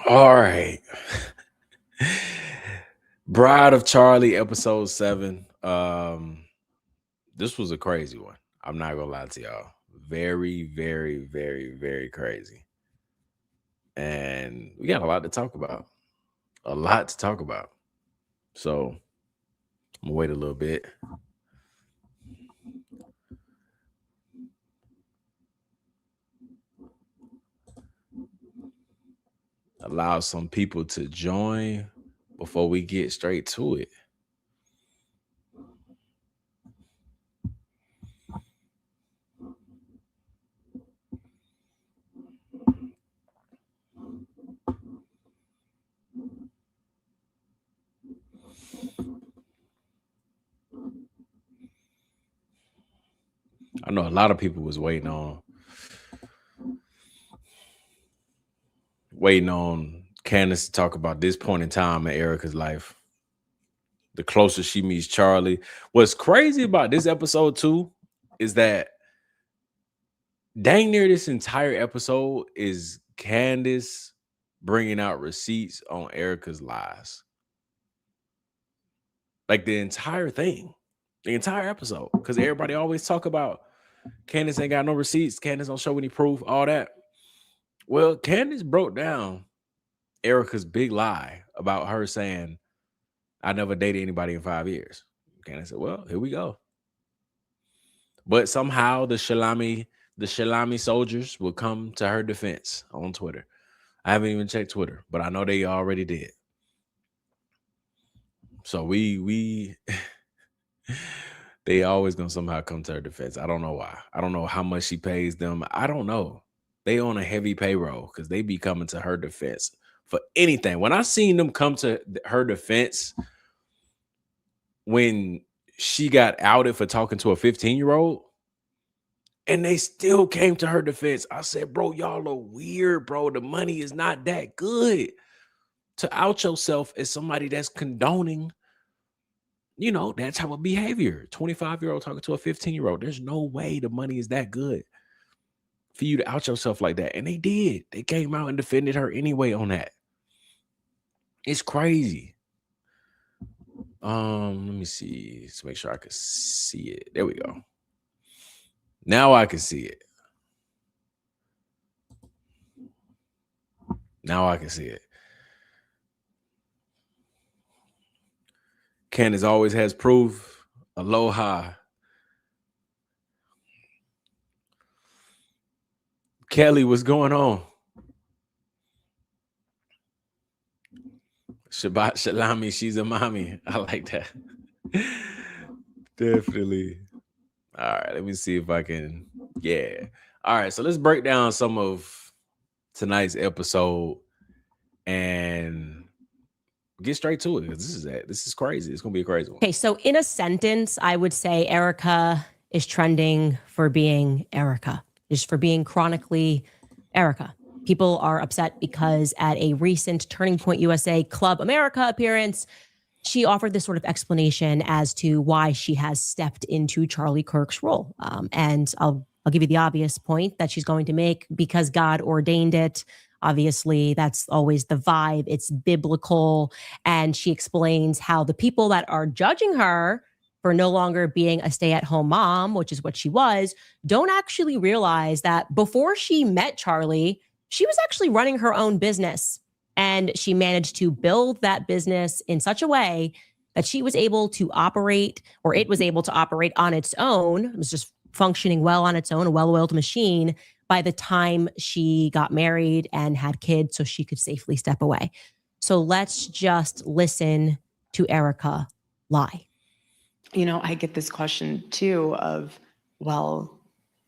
All right. Bride of Charlie, episode 7. This was a crazy one. I'm not gonna lie to y'all. Very, very, very, very crazy. And we got a lot to talk about. A lot to talk about. So I'm gonna wait a little bit. Allow some people to join before we get straight to it. I know a lot of people was waiting on Candace to talk about this point in time in Erica's life. The closer she meets Charlie. What's crazy about this episode too is that dang near this entire episode is Candace bringing out receipts on Erica's lies. Like the entire thing, the entire episode, because everybody always talk about Candace ain't got no receipts, Candace don't show any proof, all that. Well, Candace broke down Erica's big lie about her saying, I never dated anybody in 5 years. Candace said, well, here we go. But somehow the Shalami soldiers will come to her defense on Twitter. I haven't even checked Twitter, but I know they already did. So we they always gonna somehow come to her defense. I don't know why. I don't know how much she pays them. I don't know. They on a heavy payroll because they be coming to her defense for anything. When I seen them come to her defense when she got outed for talking to a 15-year-old, and they still came to her defense. I said, bro, y'all are weird, bro. The money is not that good to out yourself as somebody that's condoning, that type of behavior. 25-year-old talking to a 15-year-old. There's no way the money is that good for you to out yourself like that. And they did. They came out and defended her anyway on that. It's crazy. Let me see. Let's make sure I can see it. There we go. Now I can see it. Now I can see it. Candace always has proof. Aloha. Kelly, what's going on? Shabbat Shalami, she's a mommy. I like that. Definitely. All right, let me see if I can. Yeah. All right, so let's break down some of tonight's episode and get straight to it. This is crazy. It's gonna be a crazy one. Okay, so in a sentence, I would say Erica is trending for being Erica, just for being chronically Erica. People are upset because at a recent Turning Point USA Club America appearance, she offered this sort of explanation as to why she has stepped into Charlie Kirk's role. And I'll give you the obvious point that she's going to make: because God ordained it. Obviously, that's always the vibe. It's biblical. And she explains how the people that are judging her for no longer being a stay-at-home mom, which is what she was, don't actually realize that before she met Charlie, she was actually running her own business. And she managed to build that business in such a way that she was able to operate, or it was able to operate on its own. It was just functioning well on its own, a well-oiled machine, by the time she got married and had kids so she could safely step away. So let's just listen to Erica lie. I get this question too of, well,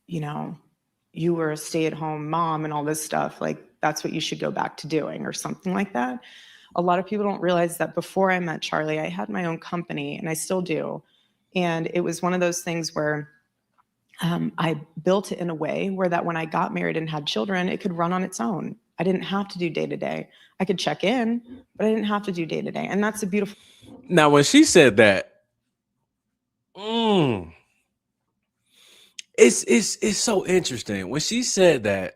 you were a stay-at-home mom and all this stuff, like that's what you should go back to doing or something like that. A lot of people don't realize that before I met Charlie, I had my own company, and I still do. And it was one of those things where I built it in a way where that when I got married and had children, it could run on its own. I didn't have to do day-to-day. I could check in, but I didn't have to do day-to-day. And that's a beautiful. Now, when she said that, it's so interesting. When she said that,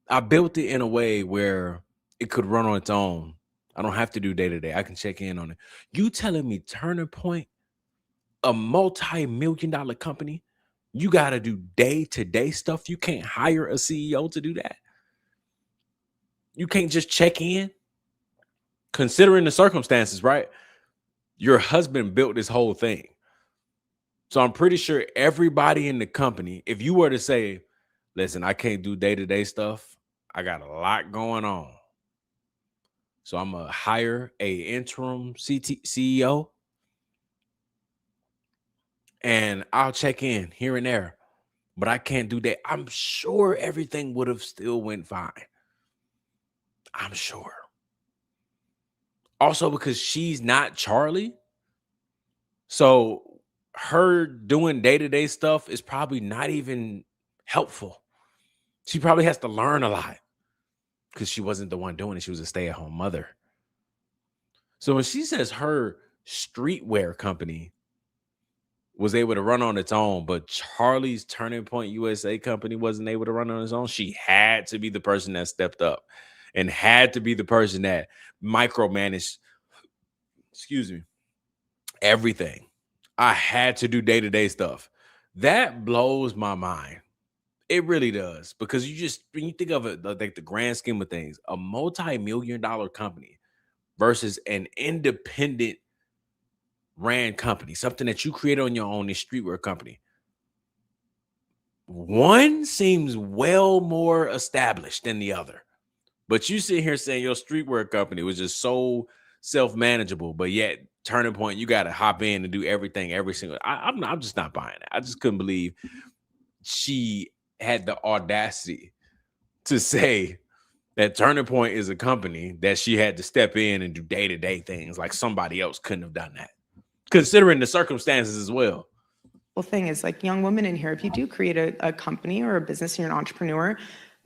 I built it in a way where it could run on its own. I don't have to do day to day. I can check in on it. You telling me Turning Point, a multi-million-dollar company, you got to do day to day stuff? You can't hire a CEO to do that. You can't just check in. Considering the circumstances, right? Your husband built this whole thing. So I'm pretty sure everybody in the company, if you were to say, listen, I can't do day-to-day stuff, I got a lot going on, so I'm gonna hire a interim CEO and I'll check in here and there, but I can't do that. I'm sure everything would have still went fine. I'm sure. Also, because she's not Charlie, so her doing day-to-day stuff is probably not even helpful. She probably has to learn a lot because she wasn't the one doing it. She was a stay-at-home mother. So when she says her streetwear company was able to run on its own, but Charlie's Turning Point USA company wasn't able to run on its own, she had to be the person that stepped up and had to be the person that micromanaged, excuse me, everything. I had to do day-to-day stuff. That blows my mind. It really does. Because you just, when you think of it, like the grand scheme of things, a multi-million-dollar company versus an independent ran company, something that you create on your own, this streetwear company. One seems well more established than the other. But you sit here saying your streetwear company was just so self-manageable, but yet Turning Point, you got to hop in and do everything every single. I'm just not buying it. I just couldn't believe she had the audacity to say that Turning Point is a company that she had to step in and do day-to-day things like somebody else couldn't have done that, considering the circumstances as well. Well, thing is, like, young women in here, if you do create a company or a business and you're an entrepreneur,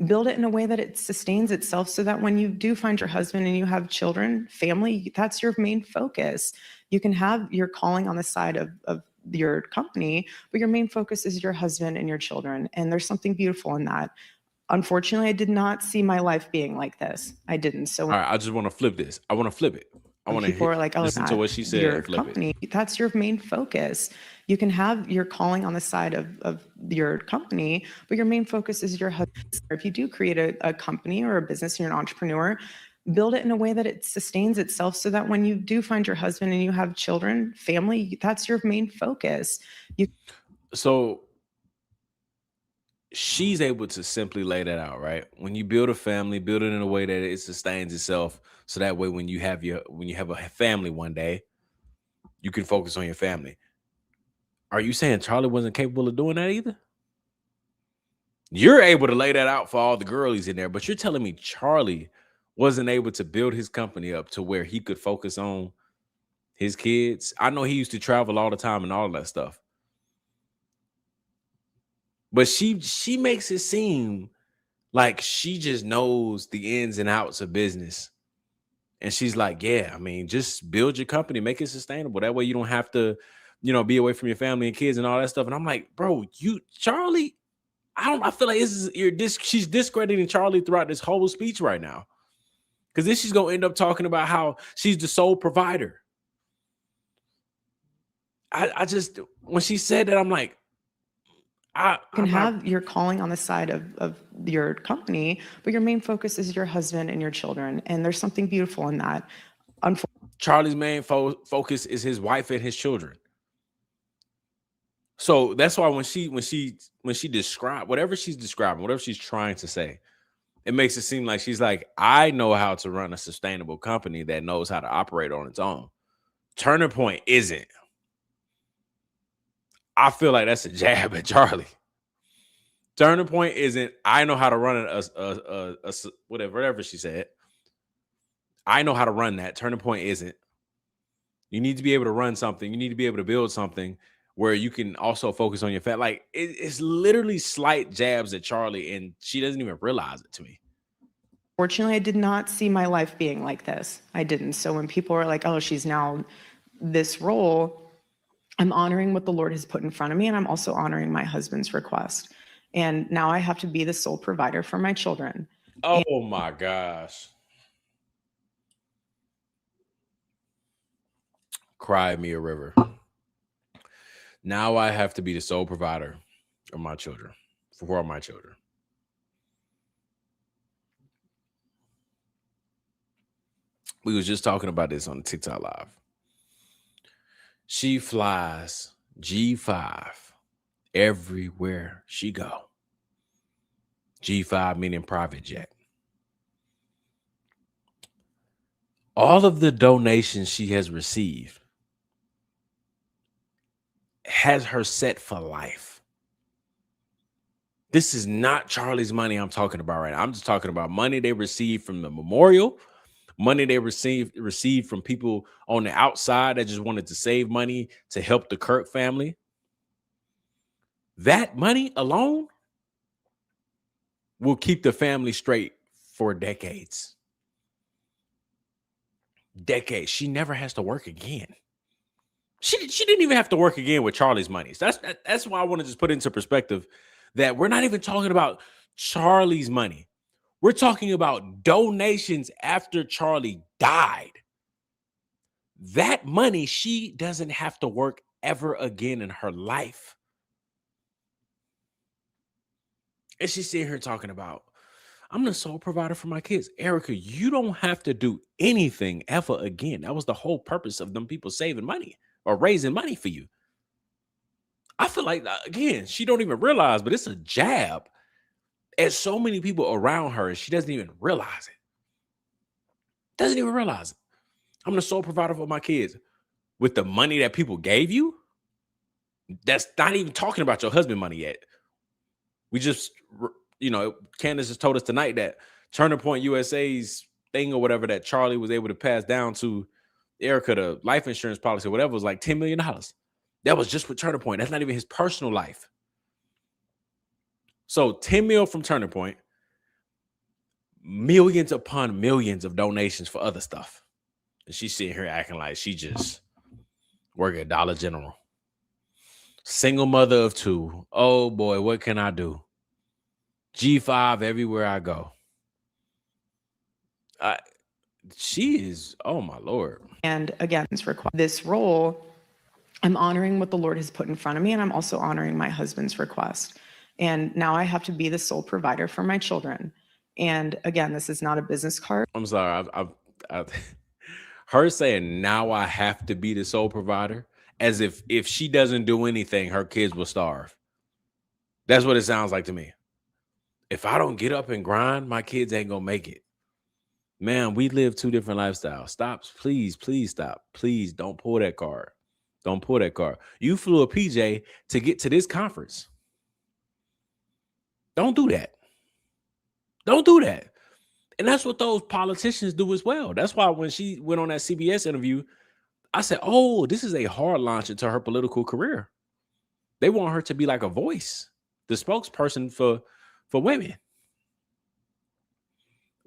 build it in a way that it sustains itself so that when you do find your husband and you have children, family, that's your main focus. You can have your calling on the side of your company, but your main focus is your husband and your children. And there's something beautiful in that. Unfortunately, I did not see my life being like this. I didn't. So All right, I just want to flip this. I want to flip it. I want people are to like, oh, listen to what she said your and flip company, that's your main focus. You can have your calling on the side of your company, but your main focus is your husband. If you do create a company or a business and you're an entrepreneur, build it in a way that it sustains itself so that when you do find your husband and you have children, family, that's your main focus. So she's able to simply lay that out, right? When you build a family, build it in a way that it sustains itself, so that way when you have a family one day, you can focus on your family. Are you saying Charlie wasn't capable of doing that either? You're able to lay that out for all the girlies in there, but you're telling me Charlie wasn't able to build his company up to where he could focus on his kids? I know he used to travel all the time and all that stuff, but she makes it seem like she just knows the ins and outs of business. And she's like, yeah, I mean, just build your company, make it sustainable. That way you don't have to, be away from your family and kids and all that stuff. And I'm like, bro, Charlie, I feel like she's discrediting Charlie throughout this whole speech right now. Because then she's gonna end up talking about how she's the sole provider. I just, when she said that, I'm like, You can have your calling on the side of your company, but your main focus is your husband and your children. And there's something beautiful in that. Charlie's main focus is his wife and his children. So that's why when she described whatever she's describing, whatever she's trying to say, it makes it seem like she's like, I know how to run a sustainable company that knows how to operate on its own. Turning Point isn't. I feel like that's a jab at Charlie. Turning Point isn't. I know how to run whatever she said. I know how to run that. Turning Point isn't. You need to be able to run something. You need to be able to build something where you can also focus on your family. Like, it's literally slight jabs at Charlie, and she doesn't even realize it to me. Fortunately, I did not see my life being like this. I didn't. So when people are like, oh, she's now this role, I'm honoring what the Lord has put in front of me, and I'm also honoring my husband's request. And now I have to be the sole provider for my children. Oh my gosh. Cry me a river. Now I have to be the sole provider of my children, for my children. We was just talking about this on TikTok Live. She flies G5 everywhere she go. G5 meaning private jet. All of the donations she has received has her set for life. This is not Charlie's money I'm talking about right now. I'm just talking about money they received from the memorial, money they received from people on the outside that just wanted to save money to help the Kirk family. That money alone will keep the family straight for decades. Decades. She never has to work again. She didn't even have to work again with Charlie's money. So that's why I want to just put into perspective that we're not even talking about Charlie's money. We're talking about donations after Charlie died. That money, she doesn't have to work ever again in her life. And she's sitting here talking about, I'm the sole provider for my kids. Erica, you don't have to do anything ever again. That was the whole purpose of them people saving money or raising money for you. I feel like, again, she don't even realize, but it's a jab at so many people around her, and she doesn't even realize it. Doesn't even realize it. I'm the sole provider for my kids. With the money that people gave you, that's not even talking about your husband money yet. We just, Candace just told us tonight that Turning Point USA's thing or whatever that Charlie was able to pass down to Erica, the life insurance policy or whatever, was like $10 million. That was just with Turning Point. That's not even his personal life. So 10 mil from Turning Point, millions upon millions of donations for other stuff. And she's sitting here acting like she just work at Dollar General. Single mother of 2. Oh boy, what can I do? G5 everywhere I go. She is, oh my Lord. And again, this role, I'm honoring what the Lord has put in front of me, and I'm also honoring my husband's request. And now I have to be the sole provider for my children. And again, this is not a business card. I'm sorry. Her saying now I have to be the sole provider, as if she doesn't do anything, her kids will starve. That's what it sounds like to me. If I don't get up and grind, my kids ain't gonna make it. Man, we live 2 different lifestyles. Stop, please stop. Please don't pull that card. Don't pull that card. You flew a PJ to get to this conference. Don't do that. Don't do that. And that's what those politicians do as well. That's why when she went on that CBS interview, I said, oh, this is a hard launch into her political career. They want her to be like a voice, the spokesperson for women.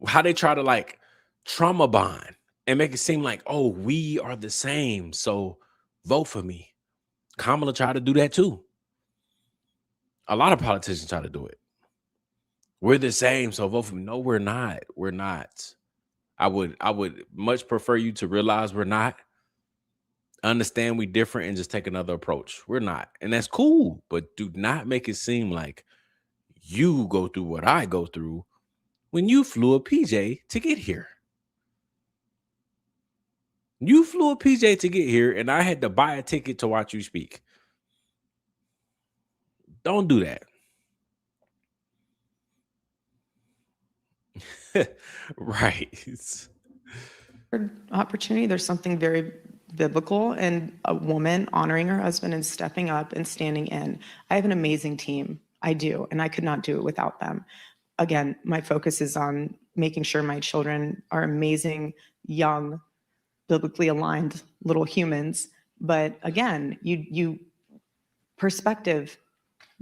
How they try to like trauma bond and make it seem like, oh, we are the same, so vote for me. Kamala tried to do that too. A lot of politicians try to do it. We're the same, so vote for me. No, we're not. We're not. I would much prefer you to realize we're not. Understand we different and just take another approach. We're not. And that's cool, but do not make it seem like you go through what I go through when you flew a PJ to get here. You flew a PJ to get here, and I had to buy a ticket to watch you speak. Don't do that. Right. Opportunity. There's something very biblical in a woman honoring her husband and stepping up and standing in. I have an amazing team. I do, and I could not do it without them. Again, my focus is on making sure my children are amazing, young, biblically aligned little humans. But again, you perspective,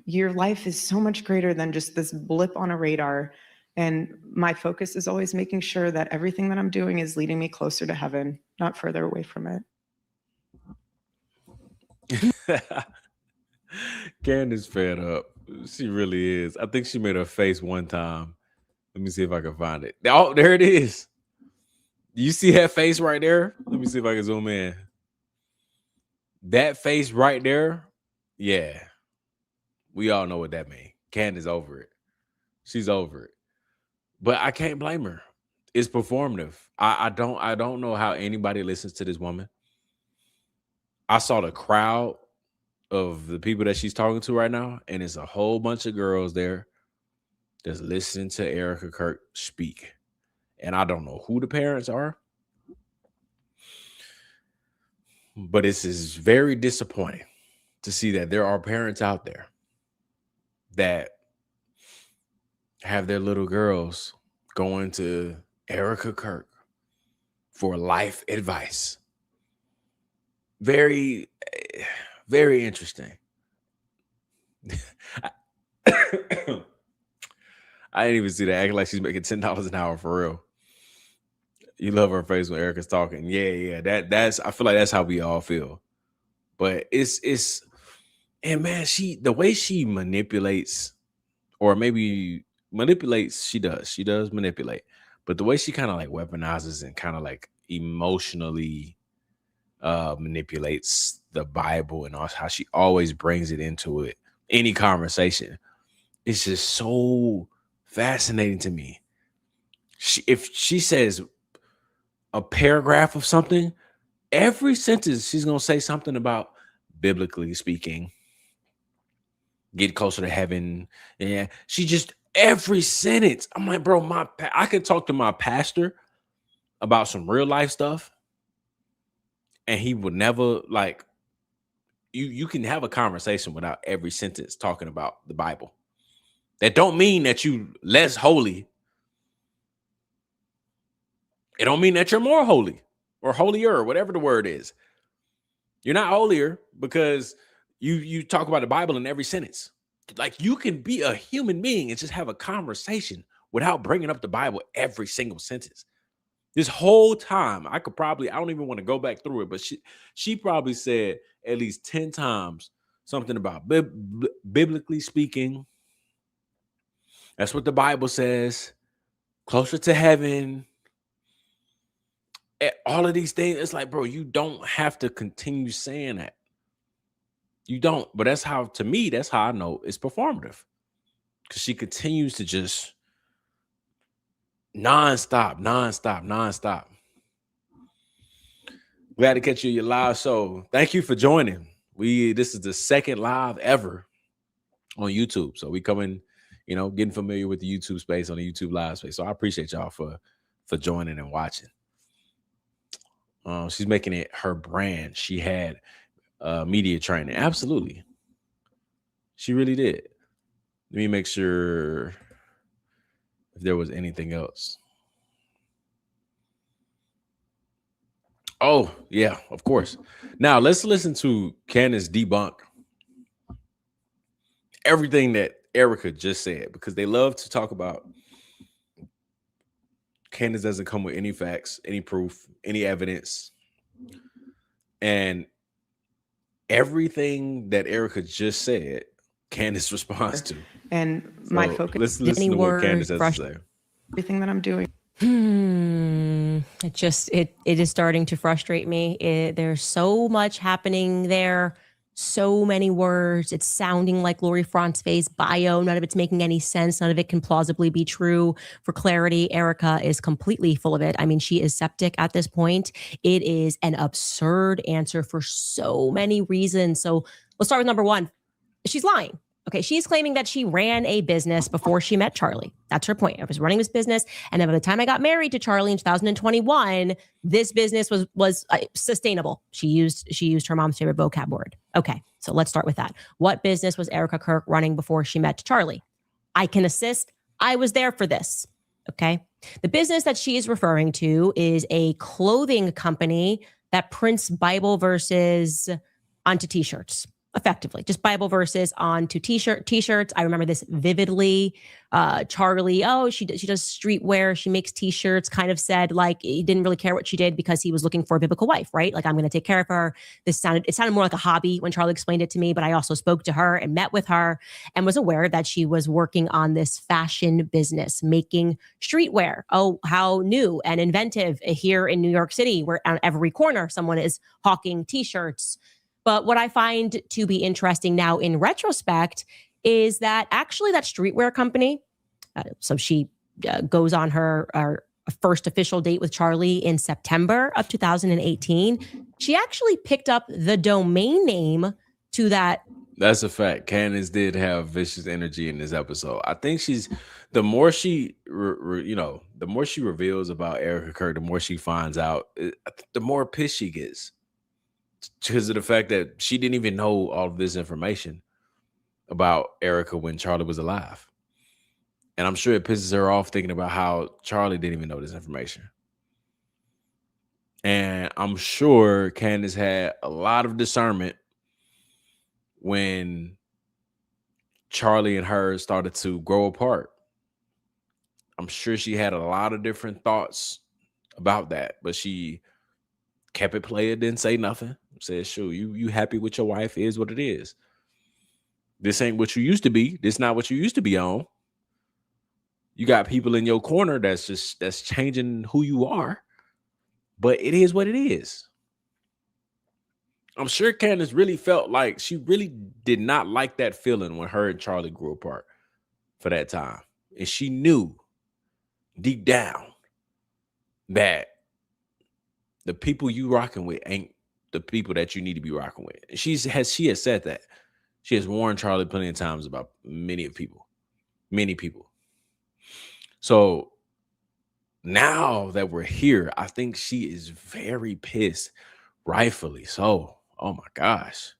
your life is so much greater than just this blip on a radar. And my focus is always making sure that everything that I'm doing is leading me closer to heaven, not further away from it. Candace fed up. She really is. I think she made her face one time. Let me see if I can find it. Oh, there it is. You see that face right there? Let me see if I can zoom in. That face right there, yeah, we all know what that means. Candace over it. She's over it. But I can't blame her. It's performative. I don't know how anybody listens to this woman. I saw the crowd of the people that she's talking to right now, and it's a whole bunch of girls there that's listening to Erica Kirk speak. And I don't know who the parents are, but this is very disappointing to see that there are parents out there that have their little girls going to Erica Kirk for life advice. Very, very interesting. I didn't even see that. Acting like she's making $10 an hour for real. You love her face when Erica's talking. Yeah. That's I feel like that's how we all feel. But it's and man, the way she manipulates, or maybe manipulates, she does manipulate. But the way she kind of like weaponizes and kind of like emotionally manipulates the Bible, and also how she always brings it into it, any conversation, it's just so fascinating to me. If she says a paragraph of something, every sentence she's gonna say something about, biblically speaking, get closer to heaven. Yeah, she just, every sentence. I'm like, bro, I could talk to my pastor about some real life stuff, and he would never like. You can have a conversation without every sentence talking about the Bible. That don't mean that you less holy. It don't mean that you're more holy or holier, or whatever the word is. You're not holier because you talk about the Bible in every sentence. Like, you can be a human being and just have a conversation without bringing up the Bible every single sentence. This whole time, I don't even want to go back through it, but she probably said at least 10 times something about biblically speaking. That's what the Bible says. Closer to heaven. All of these things. It's like, bro, you don't have to continue saying that. You don't. But that's how I know it's performative. Because she continues to just nonstop. Glad to catch you in your live show. Thank you for joining. This is the second live ever on YouTube. So we coming, getting familiar with the YouTube space, on the YouTube live space. So I appreciate y'all for joining and watching. She's making it her brand. She had media training. Absolutely. She really did. Let me make sure if there was anything else. Oh, yeah, of course. Now let's listen to Candace debunk everything that Erica just said, because they love to talk about Candace doesn't come with any facts, any proof, any evidence. And everything that Erica just said, Candace responds to. And my focus. Let's listen to what Candace has to say. Everything that I'm doing. It is starting to frustrate me. There's so much happening there. So many words. It's sounding like Lori Frantzfe's bio. None of it's making any sense. None of it can plausibly be true. For clarity, Erica is completely full of it. I mean, she is septic at this point. It is an absurd answer for so many reasons. So let's start with number one. She's lying. Okay, she's claiming that she ran a business before she met Charlie. That's her point. I was running this business, and then by the time I got married to Charlie in 2021, this business was sustainable. She used her mom's favorite vocab word. Okay, so let's start with that. What business was Erica Kirk running before she met Charlie? I can assist. I was there for this. Okay, the business that she is referring to is a clothing company that prints Bible verses onto t-shirts. Effectively, just Bible verses onto t-shirts. I remember this vividly. Charlie, she does streetwear. She makes t-shirts. Kind of said like he didn't really care what she did because he was looking for a biblical wife, right? Like, I'm going to take care of her. It sounded more like a hobby when Charlie explained it to me. But I also spoke to her and met with her and was aware that she was working on this fashion business, making streetwear. Oh, how new and inventive here in New York City, where on every corner someone is hawking t-shirts. But what I find to be interesting now in retrospect is that actually that streetwear company, so she goes on her first official date with Charlie in September of 2018. She actually picked up the domain name to that. That's a fact. Candace did have vicious energy in this episode. I think she's the more she, the more she reveals about Erica Kirk, the more she finds out, the more pissed she gets because of the fact that she didn't even know all of this information about Erica when Charlie was alive. And I'm sure it pisses her off thinking about how Charlie didn't even know this information. And I'm sure Candace had a lot of discernment when Charlie and her started to grow apart. I'm sure she had a lot of different thoughts about that, but she kept it playing, didn't say nothing. Said, sure, you happy with your wife, is what it is. This ain't what you used to be. This not what you used to be on. You got people in your corner that's changing who you are, but it is what it is. I'm sure Candace really felt like she really did not like that feeling when her and Charlie grew apart for that time. And she knew deep down that the people you rocking with ain't the people that you need to be rocking with. And she has said that. She has warned Charlie plenty of times about many people. So now that we're here, I think she is very pissed, rightfully so. Oh my gosh.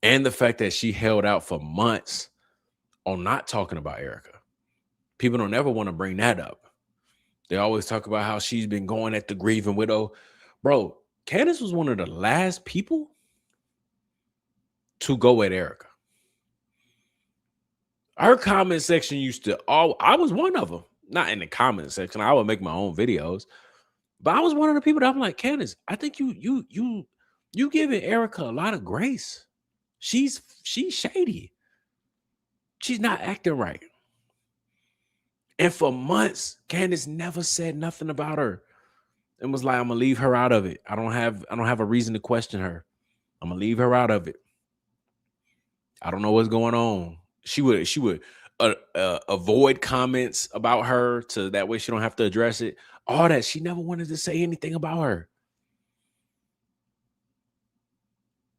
And the fact that she held out for months on not talking about Erica. People don't ever want to bring that up. They always talk about how she's been going at the grieving widow. Bro, Candace was one of the last people to go at Erica. Her comment section used to I was one of them. Not in the comment section. I would make my own videos. But I was one of the people that I'm like, Candace, I think you giving Erica a lot of grace. She's shady. She's not acting right. And for months, Candace never said nothing about her and was like, I'm gonna leave her out of it. I don't have a reason to question her. I'm gonna leave her out of it. I don't know what's going on. She would avoid comments about her to that way she don't have to address it. All that. She never wanted to say anything about her.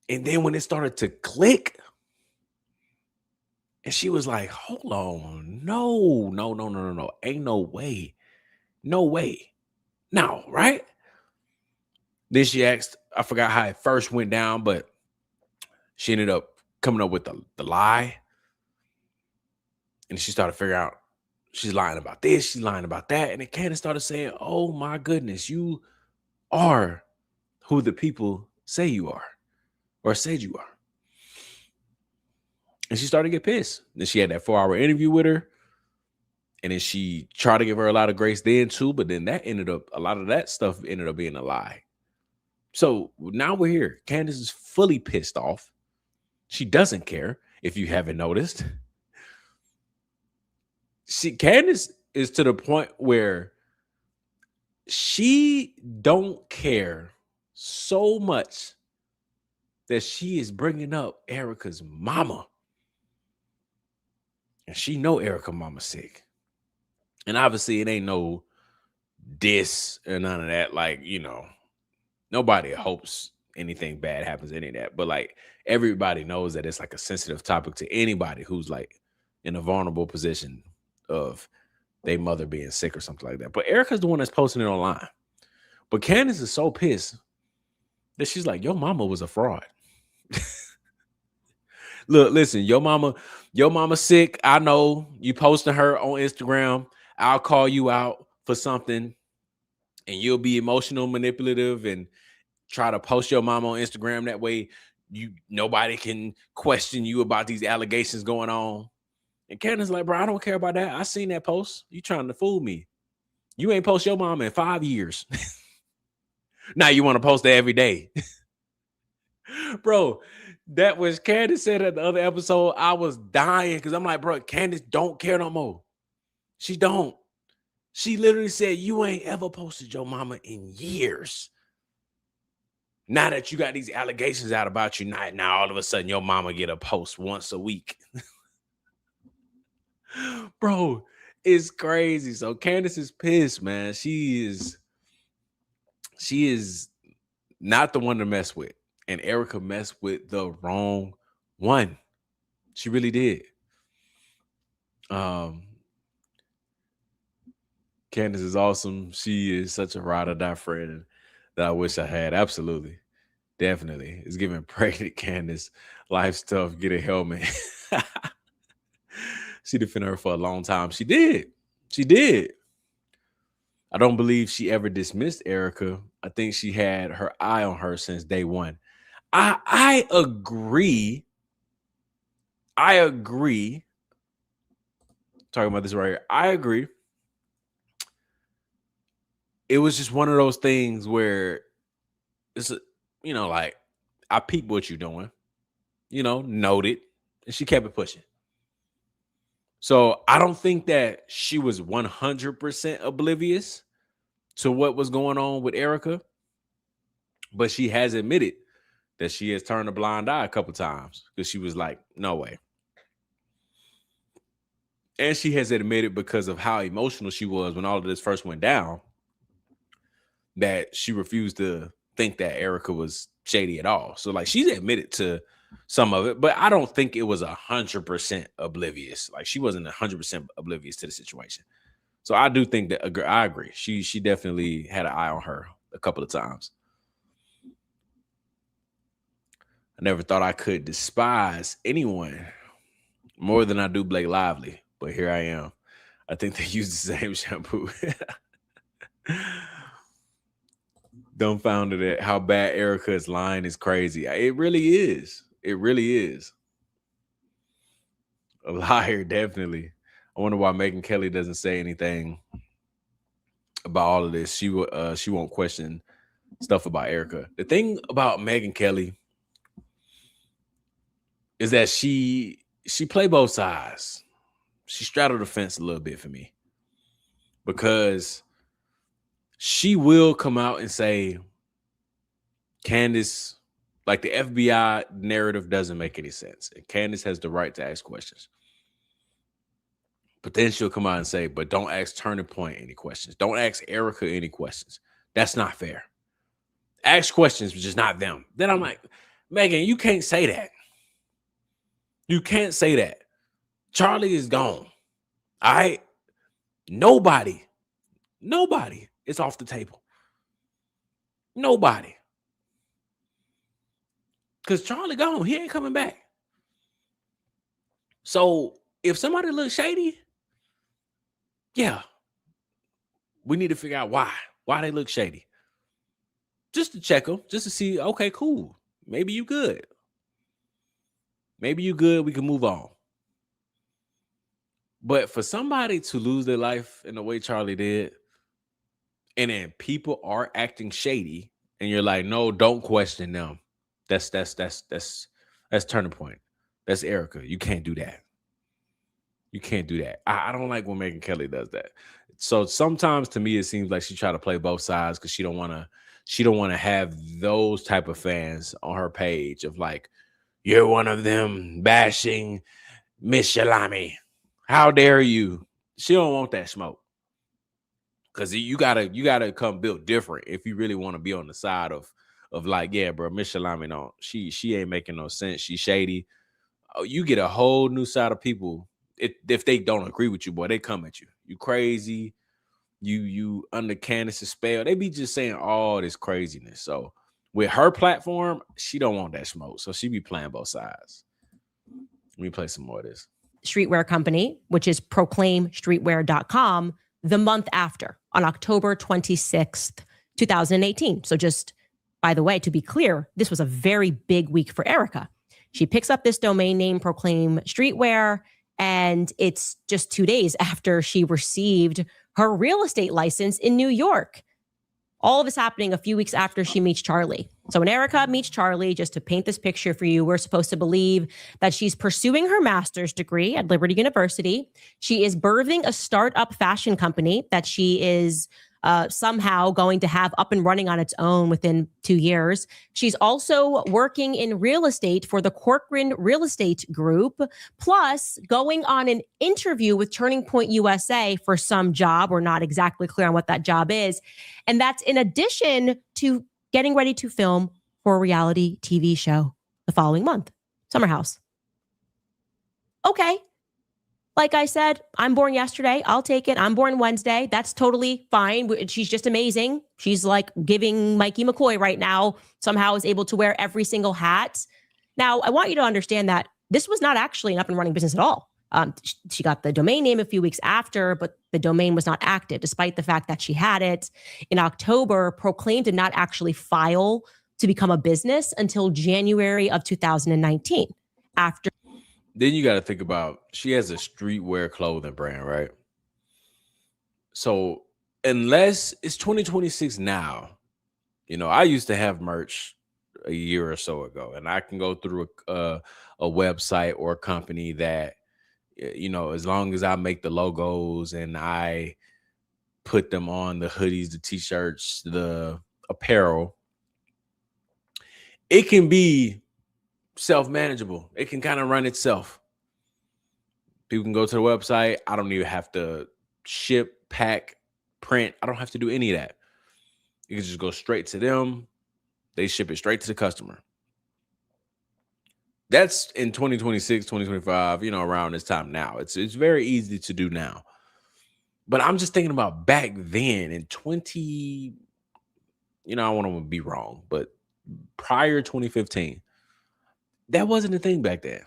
And then when it started to click, and she was like, hold on, no. Ain't no way. No way. No, right? Then she asked, I forgot how it first went down, but she ended up coming up with the lie. And she started figuring out she's lying about this, she's lying about that. And then Candace started saying, oh my goodness, you are who the people say you are or said you are. And she started to get pissed. Then she had that 4-hour interview with her. And then she tried to give her a lot of grace then too. But then a lot of that stuff ended up being a lie. So now we're here. Candace is fully pissed off. She doesn't care, if you haven't noticed. Candace is to the point where she don't care so much that she is bringing up Erica's mama. And she know Erica mama sick. And obviously it ain't no diss or none of that. Like, nobody hopes anything bad happens to any of that. But like everybody knows that it's like a sensitive topic to anybody who's like in a vulnerable position of their mother being sick or something like that. But Erica's the one that's posting it online. But Candace is so pissed that she's like, your mama was a fraud. Look, listen, your mama sick. I know you posting her on Instagram. I'll call you out for something and you'll be emotional, manipulative, and try to post your mama on Instagram. That way nobody can question you about these allegations going on. And Candace's like, bro, I don't care about that. I seen that post. You trying to fool me. You ain't post your mama in 5 years. Now you want to post it every day. Bro, that was Candace said at the other episode. I was dying because I'm like, bro, Candace don't care no more. She don't. She literally said, you ain't ever posted your mama in years. Now that you got these allegations out about you, now all of a sudden your mama get a post once a week. Bro, it's crazy. So Candace is pissed, man. She is not the one to mess with. And Erica messed with the wrong one. She really did. Candace is awesome. She is such a ride or die friend that I wish I had. Absolutely. Definitely. It's giving pregnant Candace. Life's tough. Get a helmet. She defended her for a long time. She did. She did. I don't believe she ever dismissed Erica. I think she had her eye on her since day one. I agree. I agree. Talking about this right here. I agree. It was just one of those things where it's, like, I peeped what you're doing, noted, and she kept it pushing. So I don't think that she was 100% oblivious to what was going on with Erica, but she has admitted that she has turned a blind eye a couple times because she was like, no way. And she has admitted, because of how emotional she was when all of this first went down, that she refused to think that Erica was shady at all. So like, she's admitted to some of it, but I don't think it was 100% oblivious. Like, she wasn't 100% oblivious to the situation. So I do think that I agree. She definitely had an eye on her a couple of times. I never thought I could despise anyone more than I do Blake Lively, but here I am. I think they use the same shampoo. Dumbfounded at how bad Erica is lying is crazy. It really is. It really is. A liar, definitely. I wonder why Megyn Kelly doesn't say anything about all of this. She won't question stuff about Erica. The thing about Megyn Kelly is that she played both sides. She straddled the fence a little bit for me, because she will come out and say, Candace, like, the FBI narrative doesn't make any sense, and Candace has the right to ask questions. But then she'll come out and say, but don't ask Turning Point any questions. Don't ask Erica any questions. That's not fair. Ask questions, but just not them. Then I'm like, Megyn, you can't say that. You can't say that. Charlie is gone. All right? Nobody is off the table. Nobody. Because Charlie gone. He ain't coming back. So if somebody looks shady, yeah, we need to figure out why they look shady. Just to check them, just to see, okay, cool. Maybe you good. Maybe you good. We can move on. But for somebody to lose their life in the way Charlie did, and then people are acting shady, and you're like, no, don't question them. That's Turning Point. That's Erica. You can't do that. You can't do that. I don't like when Megyn Kelly does that. So sometimes, to me, it seems like she try to play both sides, because she don't want to have those type of fans on her page of like, you're one of them bashing Miss Shalami. How dare you? She don't want that smoke. Because you gotta come built different if you really want to be on the side of like, yeah, bro, Miss Shalami, no, she ain't making no sense. She's shady. Oh, you get a whole new side of people. If they don't agree with you, boy, they come at you. You crazy. You under Candace's spell. They be just saying all this craziness. So with her platform, she don't want that smoke. So she be playing both sides. Let me play some more of this. Streetwear company, which is proclaimstreetwear.com, the month after, on October 26th, 2018. So just, by the way, to be clear, this was a very big week for Erica. She picks up this domain name, Proclaim Streetwear, and it's just 2 days after she received her real estate license in New York. All of this happening a few weeks after she meets Charlie. So when Erica meets Charlie, just to paint this picture for you, we're supposed to believe that she's pursuing her master's degree at Liberty University. She is birthing a startup fashion company that she is somehow going to have up and running on its own within 2 years. She's also working in real estate for the Corcoran Real Estate Group, plus going on an interview with Turning Point USA for some job. We're not exactly clear on what that job is. And that's in addition to getting ready to film for a reality TV show the following month, Summer House. Okay. Like I said, I'm born yesterday. I'll take it. I'm born Wednesday. That's totally fine. She's just amazing. She's like giving Mikey McCoy right now, somehow is able to wear every single hat. Now, I want you to understand that this was not actually an up and running business at all. She got the domain name a few weeks after, but the domain was not active, despite the fact that she had it. In October, Proclaim did not actually file to become a business until January of 2019. After Then you got to think about, she has a streetwear clothing brand, right? So unless it's 2026 now, I used to have merch a year or so ago, and I can go through a website or a company that, as long as I make the logos and I put them on the hoodies, the t-shirts, the apparel, it can be self-manageable. It can kind of run itself. People can go to the website. I don't even have to ship, pack, print. I don't have to do any of that. You can just go straight to them. They ship it straight to the customer. That's in 2026, 2025, around this time now. It's very easy to do now. But I'm just thinking about back then in 20, I want to be wrong, but prior 2015, that wasn't a thing back then.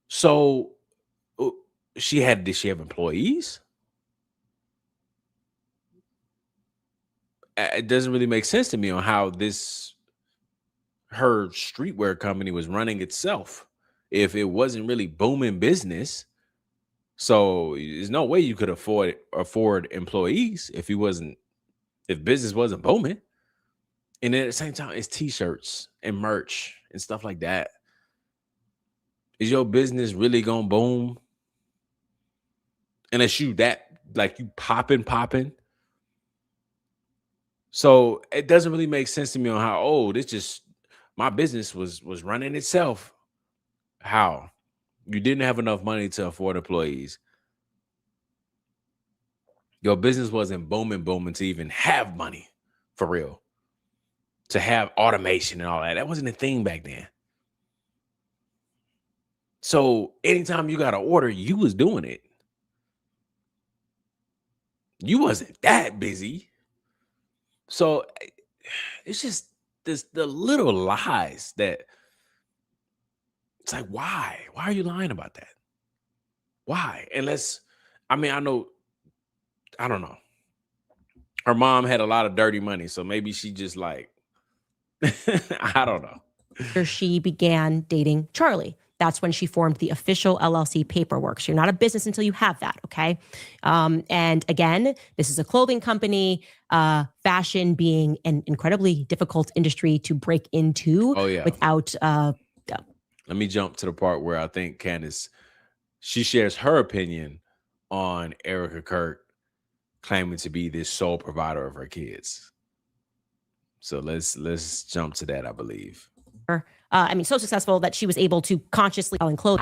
So did she have employees? It doesn't really make sense to me on how her streetwear company was running itself if it wasn't really booming business. So there's no way you could afford employees if business wasn't booming. And then at the same time, it's t-shirts and merch and stuff like that. Is your business really gonna boom unless you popping? So it doesn't really make sense to me on how, my business was running itself. How? You didn't have enough money to afford employees. Your business wasn't booming to even have money for real. To have automation and all that. That wasn't a thing back then. So anytime you got an order, you was doing it. You wasn't that busy. So it's just the little lies that it's like, why? Why are you lying about that? Why? Unless, I don't know. Her mom had a lot of dirty money, so maybe she just like, I don't know. After she began dating Charlie. That's when she formed the official LLC paperwork. So you're not a business until you have that, okay? And again, this is a clothing company, fashion being an incredibly difficult industry to break into without... Let me jump to the part where I think Candace, she shares her opinion on Erica Kirk claiming to be this sole provider of her kids. So let's jump to that, I believe. So successful that she was able to consciously clothes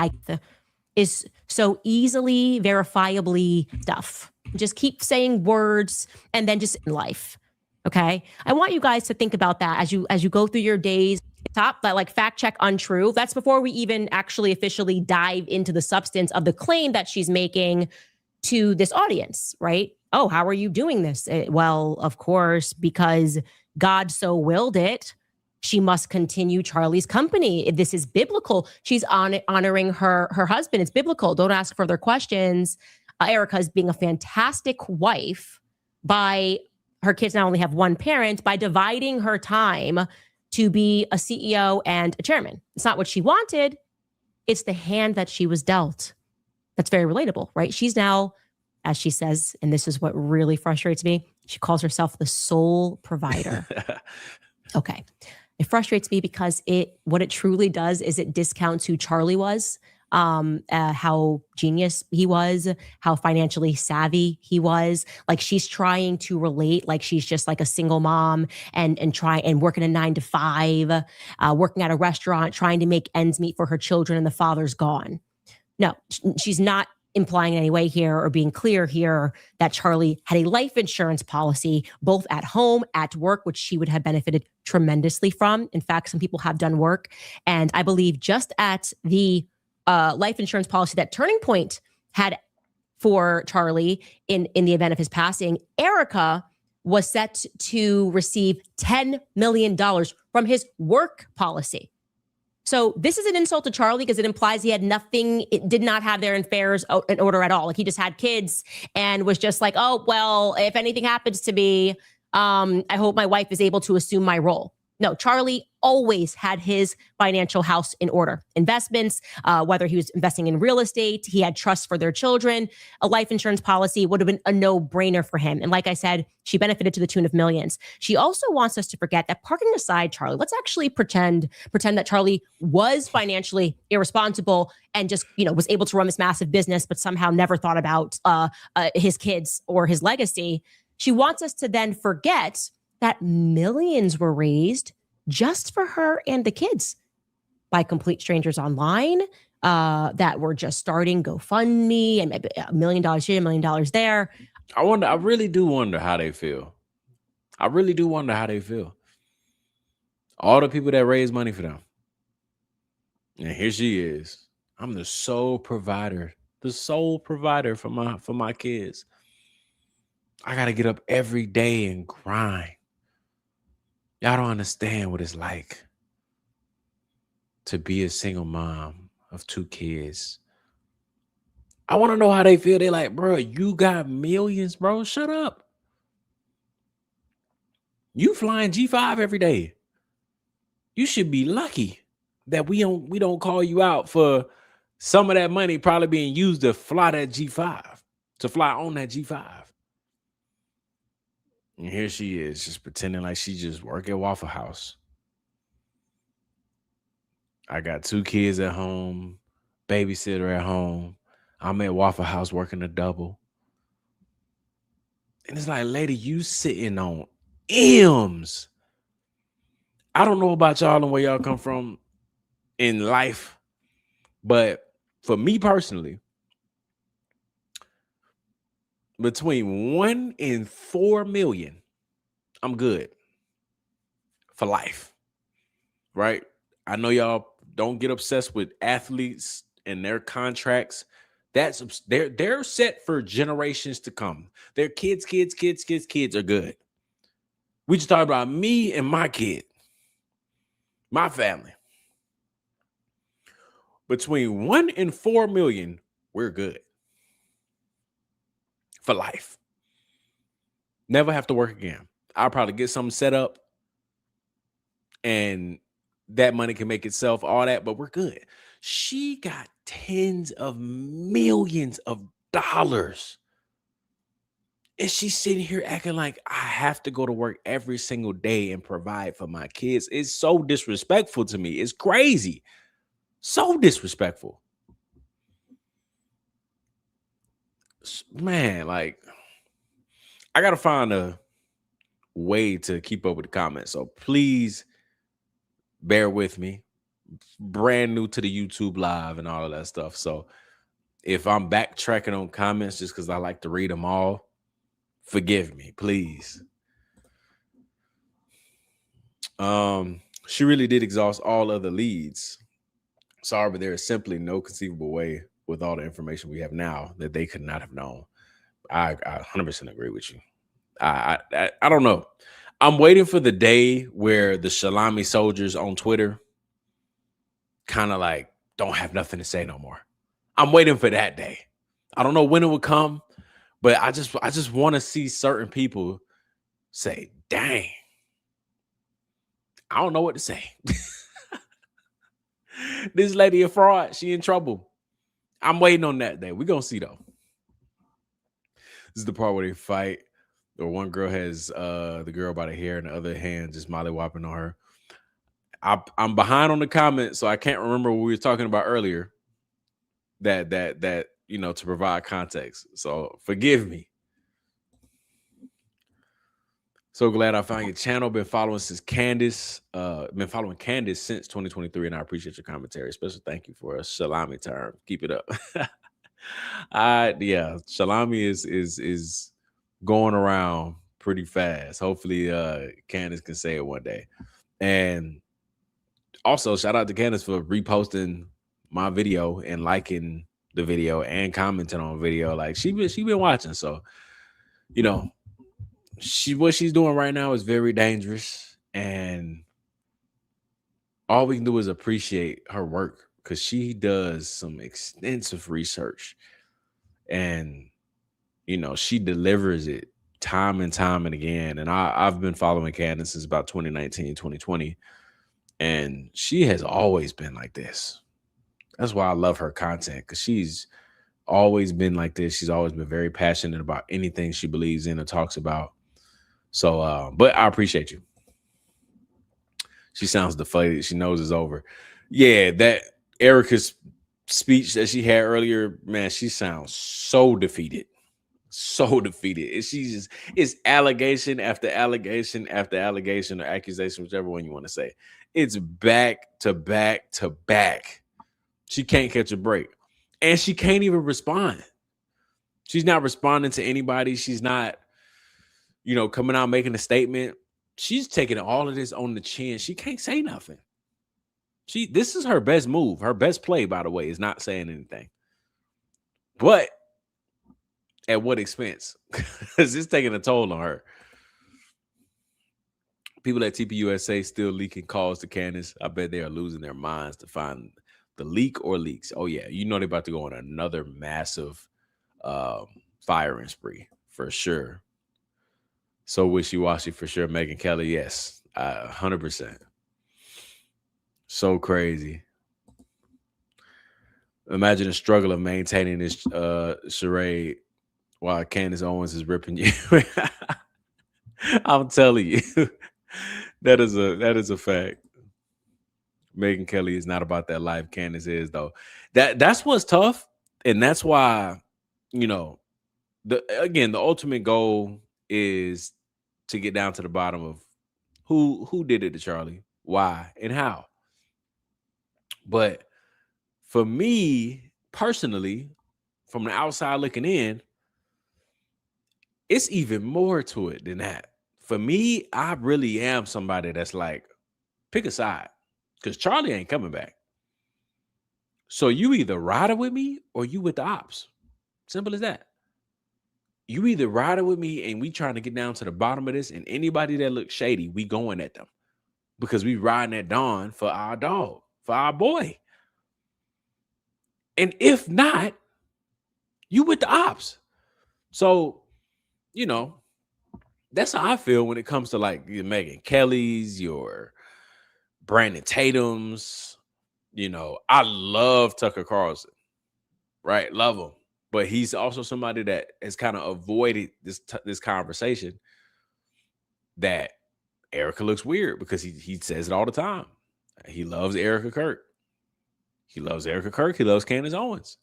is so easily verifiably stuff. Just keep saying words and then just in life. Okay. I want you guys to think about that as you go through your days. Top that like fact check untrue. That's before we even actually officially dive into the substance of the claim that she's making to this audience, right? Oh, how are you doing this? Well, of course, because God so willed it. She must continue Charlie's company. This is biblical. She's honoring her husband. It's biblical. Don't ask further questions. Erica is being a fantastic wife by her kids not only have one parent, by dividing her time to be a CEO and a chairman. It's not what she wanted. It's the hand that she was dealt. That's very relatable, right? She's now, as she says, and this is what really frustrates me, she calls herself the sole provider. Okay. It frustrates me because what it truly does is it discounts who Charlie was. how genius he was, how financially savvy he was. Like she's trying to relate, like she's just like a single mom and try and working a 9 to 5, working at a restaurant, trying to make ends meet for her children, and the father's gone. No, she's not implying in any way here or being clear here that Charlie had a life insurance policy, both at home, at work, which she would have benefited tremendously from. In fact, some people have done work. And I believe just at the life insurance policy that Turning Point had for Charlie in the event of his passing, Erica was set to receive $10 million from his work policy. So this is an insult to Charlie because it implies he had nothing, it did not have their affairs in order at all. Like he just had kids and was just like, oh, well, if anything happens to me, I hope my wife is able to assume my role. No, Charlie always had his financial house in order. Investments, whether he was investing in real estate, he had trust for their children. A life insurance policy would have been a no-brainer for him. And like I said, she benefited to the tune of millions. She also wants us to forget that, parking aside Charlie, let's actually pretend that Charlie was financially irresponsible and just, was able to run this massive business, but somehow never thought about his kids or his legacy. She wants us to then forget that millions were raised just for her and the kids by complete strangers online that were just starting GoFundMe and maybe $1 million here, $1 million there. I really do wonder how they feel. I really do wonder how they feel. All the people that raise money for them. And here she is. I'm the sole provider for my kids. I got to get up every day and grind. Y'all don't understand what it's like to be a single mom of 2 kids. I want to know how they feel. They like, bro, you got millions, bro. Shut up. You flying G5 every day. You should be lucky that we don't call you out for some of that money probably being used to fly that G5, to fly on that G5. And here she is, just pretending like she just work at Waffle House. I got 2 kids at home, babysitter at home. I'm at Waffle House working a double. And it's like, lady, you sitting on M's. I don't know about y'all and where y'all come from in life, but for me personally, between 1 and 4 million, I'm good for life, right? I know y'all don't get obsessed with athletes and their contracts. They're set for generations to come. Their kids are good. We just talk about me and my kid, my family. Between 1 and 4 million, we're good for life. Never have to work again. I'll probably get something set up and that money can make itself, all that, but we're good. She got tens of millions of dollars. And she's sitting here acting like I have to go to work every single day and provide for my kids. It's so disrespectful to me. It's crazy. So disrespectful. Man, like, I got to find a way to keep up with the comments. So please bear with me. Brand new to the YouTube live and all of that stuff. So if I'm backtracking on comments just because I like to read them all, forgive me, please. She really did exhaust all other leads. Sorry, but there is simply no conceivable way with all the information we have now that they could not have known. I 100% agree with you. I don't know. I'm waiting for the day where the Shalami soldiers on Twitter kind of like don't have nothing to say no more. I'm waiting for that day. I don't know when it will come, but I just want to see certain people say, dang, I don't know what to say. This lady a fraud. She in trouble. I'm waiting on that day. We're going to see, though. This is the part where they fight. Or one girl has the girl by the hair and the other hand just mollywopping on her. I'm behind on the comments, so I can't remember what we were talking about earlier. that to provide context. So forgive me. So glad I found your channel. Been following since Candace. Been following Candace since 2023, and I appreciate your commentary. Special thank you for a salami term. Keep it up. Yeah, salami is going around pretty fast. Hopefully, Candace can say it one day. And also, shout out to Candace for reposting my video and liking the video and commenting on video. Like she been watching. So, what she's doing right now is very dangerous, and all we can do is appreciate her work because she does some extensive research, and she delivers it time and time and again. And I've been following Candace since about 2019, 2020, and she has always been like this. That's why I love her content, because she's always been like this. She's always been very passionate about anything she believes in or talks about. So, but I appreciate you. She sounds deflated. She knows it's over. Yeah, that Erica's speech that she had earlier, man, she sounds so defeated. So defeated. And she's just, it's allegation after allegation after allegation or accusation, whichever one you want to say. It's back to back to back. She can't catch a break. And she can't even respond. She's not responding to anybody. She's not, coming out making a statement. She's taking all of this on the chin. She can't say nothing. This is her best move. Her best play, by the way, is not saying anything. But at what expense? Because it's taking a toll on her. People at TPUSA still leaking calls to Candace. I bet they are losing their minds to find the leak or leaks. Oh, yeah. They're about to go on another massive firing spree for sure. So wishy-washy for sure. Megyn Kelly, yes, 100%. So crazy. Imagine the struggle of maintaining this charade while Candace Owens is ripping you. I'm telling you, that is a fact. Megyn Kelly is not about that life. Candace is, though. That's what's tough, and that's why, the ultimate goal is to get down to the bottom of who did it to Charlie, why, and how. But for me personally, from the outside looking in, it's even more to it than that. For me, I really am somebody that's like, pick a side, because Charlie ain't coming back. So you either riding with me or you with the ops. Simple as that. You either riding with me and we trying to get down to the bottom of this, and anybody that looks shady, we going at them, because we riding at dawn for our dog, for our boy. And if not, you with the ops. So, that's how I feel when it comes to like your Megyn Kelly's, your Brandon Tatum's. I love Tucker Carlson, right? Love him. But he's also somebody that has kind of avoided this conversation, that Erica looks weird, because he says it all the time. He loves Erica Kirk. He loves Erica Kirk. He loves Candace Owens.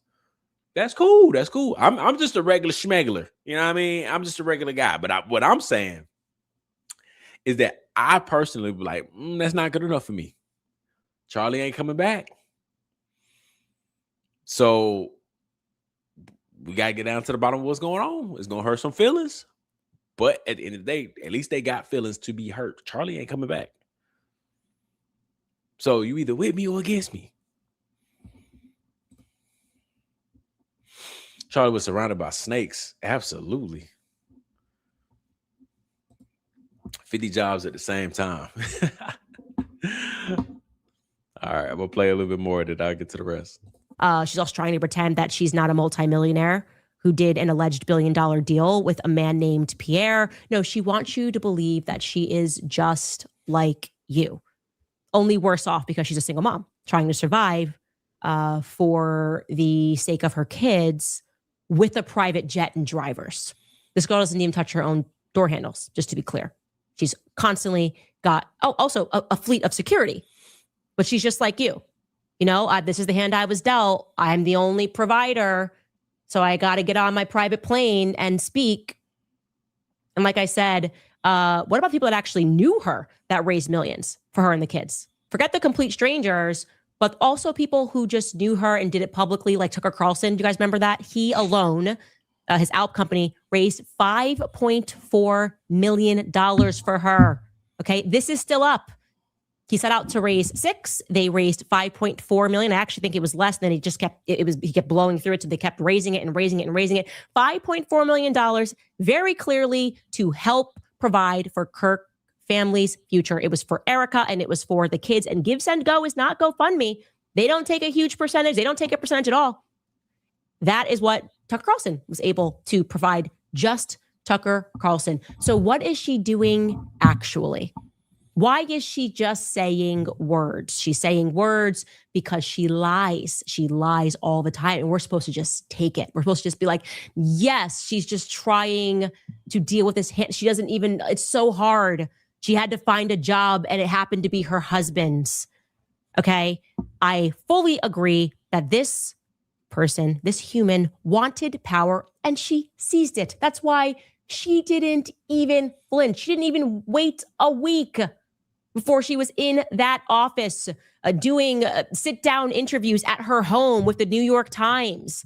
That's cool. That's cool. I'm just a regular schmegler. You know what I mean? I'm just a regular guy. But what I'm saying is that I personally be like, that's not good enough for me. Charlie ain't coming back. So we got to get down to the bottom of what's going on. It's going to hurt some feelings. But at the end of the day, at least they got feelings to be hurt. Charlie ain't coming back. So you either with me or against me. Charlie was surrounded by snakes. Absolutely. 50 jobs at the same time. All right, I'm going to play a little bit more, then I'll get to the rest. She's also trying to pretend that she's not a multimillionaire who did an alleged $1 billion deal with a man named Pierre. No, she wants you to believe that she is just like you, only worse off because she's a single mom trying to survive for the sake of her kids with a private jet and drivers. This girl doesn't even touch her own door handles, just to be clear. She's constantly got, also a fleet of security, but she's just like you. You know, this is the hand I was dealt. I'm the only provider. So I got to get on my private plane and speak. And like I said, what about people that actually knew her that raised millions for her and the kids? Forget the complete strangers, but also people who just knew her and did it publicly, like Tucker Carlson. Do you guys remember that? He alone, his Alp company, raised $5.4 million for her. Okay, this is still up. He set out to raise 6. They raised 5.4 million. I actually think it was less. Then he just kept he kept blowing through it. So they kept raising it and raising it and raising it. $5.4 million, very clearly to help provide for Kirk family's future. It was for Erica and it was for the kids. And Give, Send, Go is not GoFundMe. They don't take a huge percentage. They don't take a percentage at all. That is what Tucker Carlson was able to provide, just Tucker Carlson. So what is she doing actually? Why is she just saying words? She's saying words because she lies. She lies all the time. And we're supposed to just take it. We're supposed to just be like, yes, she's just trying to deal with this. She doesn't even, it's so hard. She had to find a job and it happened to be her husband's. Okay. I fully agree that this person, this human, wanted power and she seized it. That's why she didn't even flinch. She didn't even wait a week before she was in that office doing sit-down interviews at her home with the New York Times.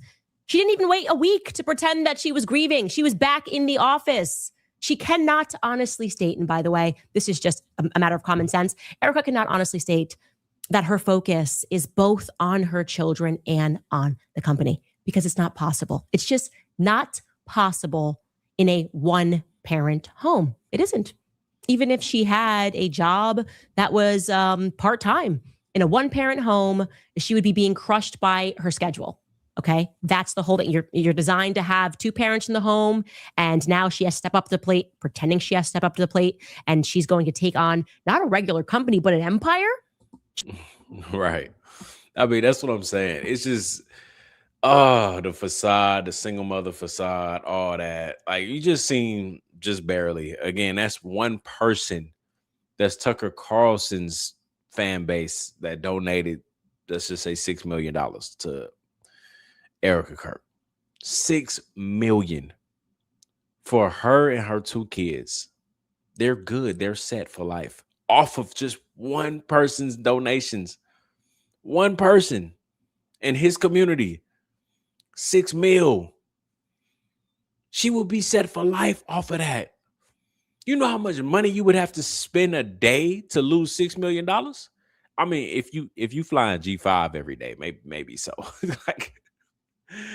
She didn't even wait a week to pretend that she was grieving. She was back in the office. She cannot honestly state, and by the way, this is just a matter of common sense, Erica cannot honestly state that her focus is both on her children and on the company, because it's not possible. It's just not possible in a one-parent home. It isn't. Even if she had a job that was part-time in a one-parent home, she would be being crushed by her schedule. Okay, that's the whole thing. You're designed to have 2 parents in the home, and now she has to step up to the plate, pretending she has to step up to the plate, and she's going to take on not a regular company, but an empire. Right. I mean, that's what I'm saying. It's just, the facade, the single mother facade, all that. Like, you just seem just barely. Again, that's one person. That's Tucker Carlson's fan base that donated, let's just say $6 million to Erica Kirk. $6 million for her and her 2 kids. They're good. They're set for life off of just one person's donations. One person in his community, 6 mil. She will be set for life off of that. You know how much money you would have to spend a day to lose $6 million? I mean, if you flying G5 every day, maybe so. Like,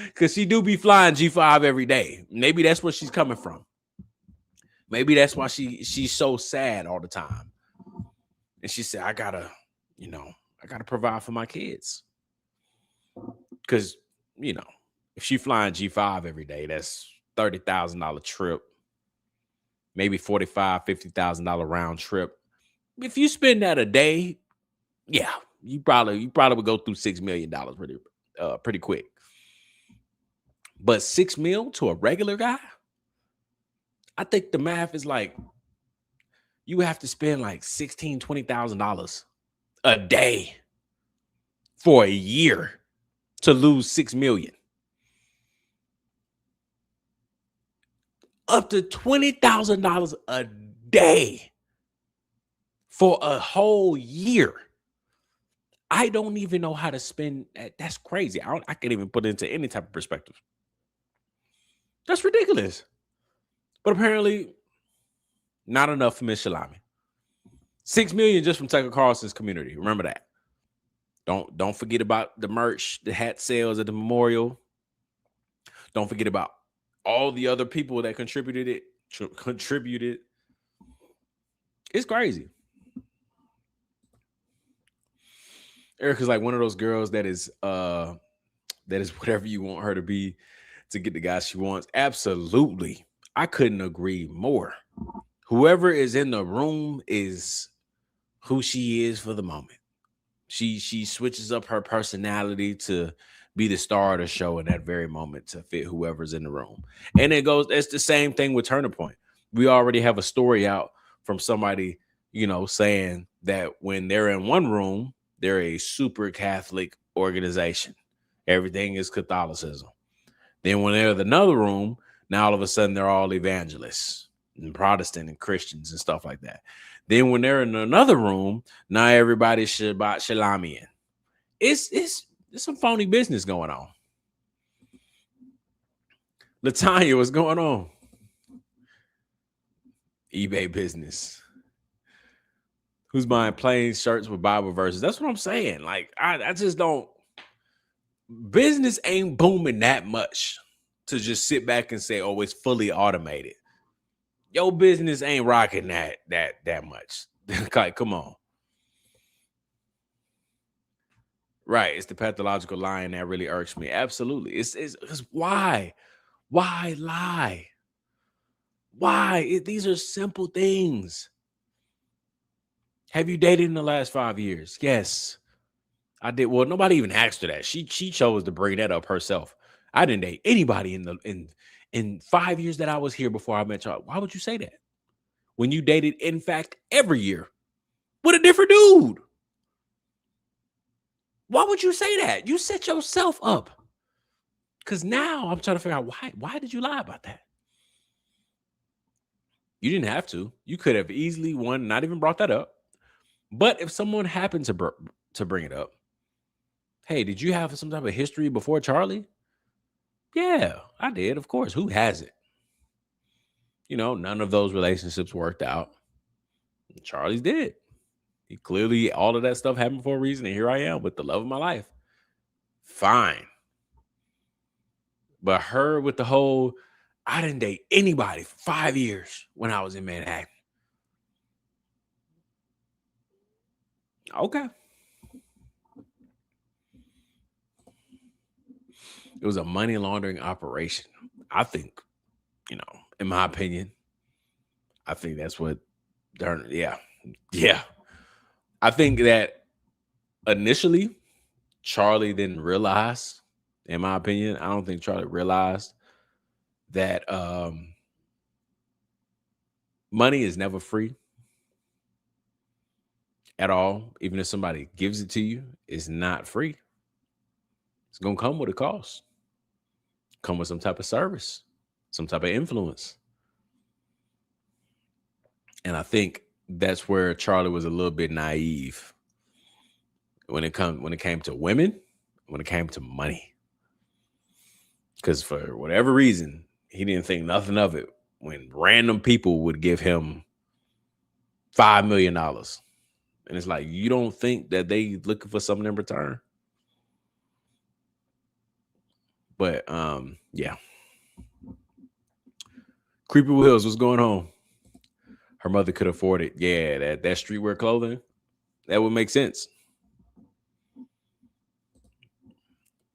because she do be flying G5 every day. Maybe that's where she's coming from. Maybe that's why she's so sad all the time. And she said, I gotta provide for my kids. Because, if she flying G5 every day, that's $30,000 trip, maybe $45,000, $50,000 round trip. If you spend that a day, yeah, you probably would go through $6 million pretty quick. But 6 mil to a regular guy, I think the math is like you have to spend like $16,000, $20,000 a day for a year to lose 6 million. Up to $20,000 a day for a whole year. I don't even know how to spend. That's crazy. I can't even put it into any type of perspective. That's ridiculous. But apparently, not enough for Miss Shalami. 6 million just from Tucker Carlson's community. Remember that. Don't forget about the merch, the hat sales at the memorial. Don't forget about all the other people that contributed. It's crazy. Erica's like one of those girls that is whatever you want her to be to get the guy she wants. Absolutely. I couldn't agree more. Whoever is in the room is who she is for the moment. She switches up her personality to be the star of the show in that very moment to fit whoever's in the room. And it's the same thing with Turning Point. We already have a story out from somebody, saying that when they're in one room, they're a super Catholic organization. Everything is Catholicism. Then when they're in another room, now all of a sudden they're all evangelists and Protestant and Christians and stuff like that. Then when they're in another room, now everybody's Shabbat Shalamian. It's some phony business going on. Latanya, what's going on? eBay business. Who's buying plain shirts with Bible verses? That's what I'm saying. Like, I just don't. Business ain't booming that much to just sit back and say, oh, it's fully automated. Your business ain't rocking that much. Like, come on. Right. It's the pathological lying that really irks me. Absolutely. It's why? Why lie? Why? These are simple things. Have you dated in the last 5 years? Yes, I did. Well, nobody even asked her that. She chose to bring that up herself. I didn't date anybody in 5 years that I was here before I met y'all. Why would you say that? When you dated, in fact, every year with a different dude. Why would you say that? You set yourself up. Because now I'm trying to figure out why did you lie about that? You didn't have to. You could have easily not even brought that up. But if someone happened to bring it up, hey, did you have some type of history before Charlie? Yeah, I did. Of course. Who hasn't? None of those relationships worked out. Charlie's did. He clearly, all of that stuff happened for a reason. And here I am with the love of my life. Fine. But her with the whole, I didn't date anybody for 5 years when I was in Manhattan. Okay. It was a money laundering operation. I think, in my opinion, I think that's what yeah. I think that initially Charlie didn't realize, in my opinion, I don't think Charlie realized that money is never free at all. Even if somebody gives it to you, it's not free. It's going to come with a cost. Come with some type of service, some type of influence. And I think that's where Charlie was a little bit naive when it came to women, when it came to money. Because for whatever reason, he didn't think nothing of it when random people would give him $5 million. And it's like, you don't think that they looking for something in return? But yeah. Creepy Wheels, what's going on? Her mother could afford it. Yeah, that streetwear clothing, that would make sense.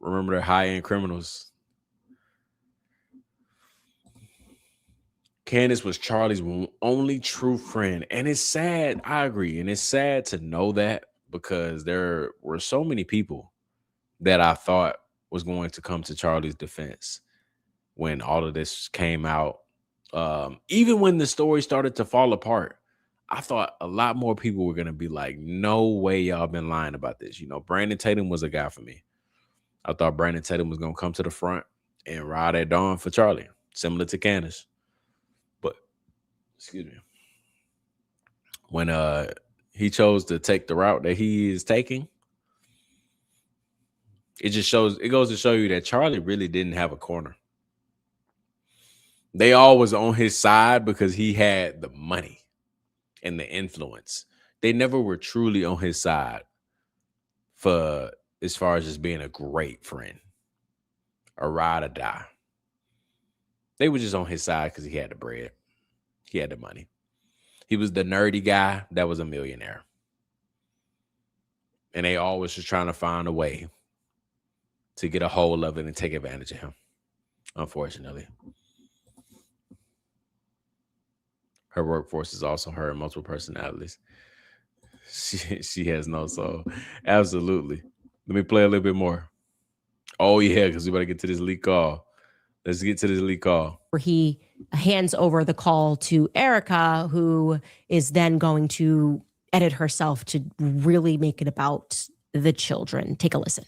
Remember the high-end criminals. Candace was Charlie's only true friend. And it's sad. I agree. And it's sad to know that, because there were so many people that I thought was going to come to Charlie's defense when all of this came out. Even when the story started to fall apart, I thought a lot more people were going to be like, no way y'all been lying about this. Brandon Tatum was a guy for me. I thought Brandon Tatum was going to come to the front and ride at dawn for Charlie, similar to Candace. But, excuse me, when he chose to take the route that he is taking, it goes to show you that Charlie really didn't have a corner. They all was on his side because he had the money and the influence. They never were truly on his side for as far as just being a great friend, a ride or die. They were just on his side because he had the bread. He had the money. He was the nerdy guy that was a millionaire. And they always just trying to find a way to get a hold of it and take advantage of him, unfortunately. Her workforce is also her multiple personalities. She has no soul. Absolutely. Let me play a little bit more. Oh, yeah, because we better get to this lead call. Let's get to this lead call. Where he hands over the call to Erica, who is then going to edit herself to really make it about the children. Take a listen.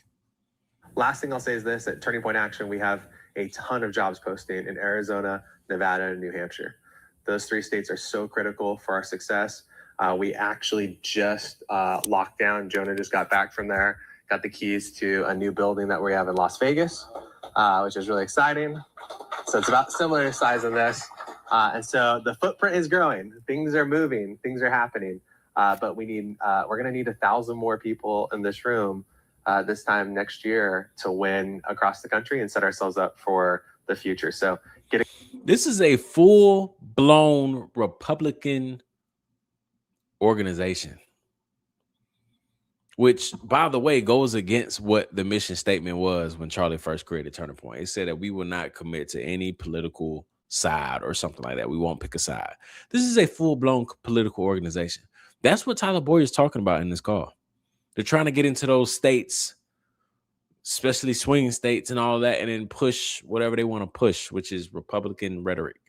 Last thing I'll say is this: at Turning Point Action, we have a ton of jobs posting in Arizona, Nevada, and New Hampshire. Those 3 states are so critical for our success. We actually just locked down. Jonah just got back from there, got the keys to a new building that we have in Las Vegas, which is really exciting. So it's about similar size in this. And so the footprint is growing. Things are moving. Things are happening. But we're going to need 1,000 more people in this room this time next year to win across the country and set ourselves up for the future. So this is a full-blown Republican organization, which, by the way, goes against what the mission statement was when Charlie first created Turning Point. It said that we will not commit to any political side or something like that. We won't pick a side. This is a full-blown political organization. That's what Tyler Boyer is talking about in this call. They're trying to get into those states, especially swing states and all of that, and then push whatever they want to push, which is Republican rhetoric.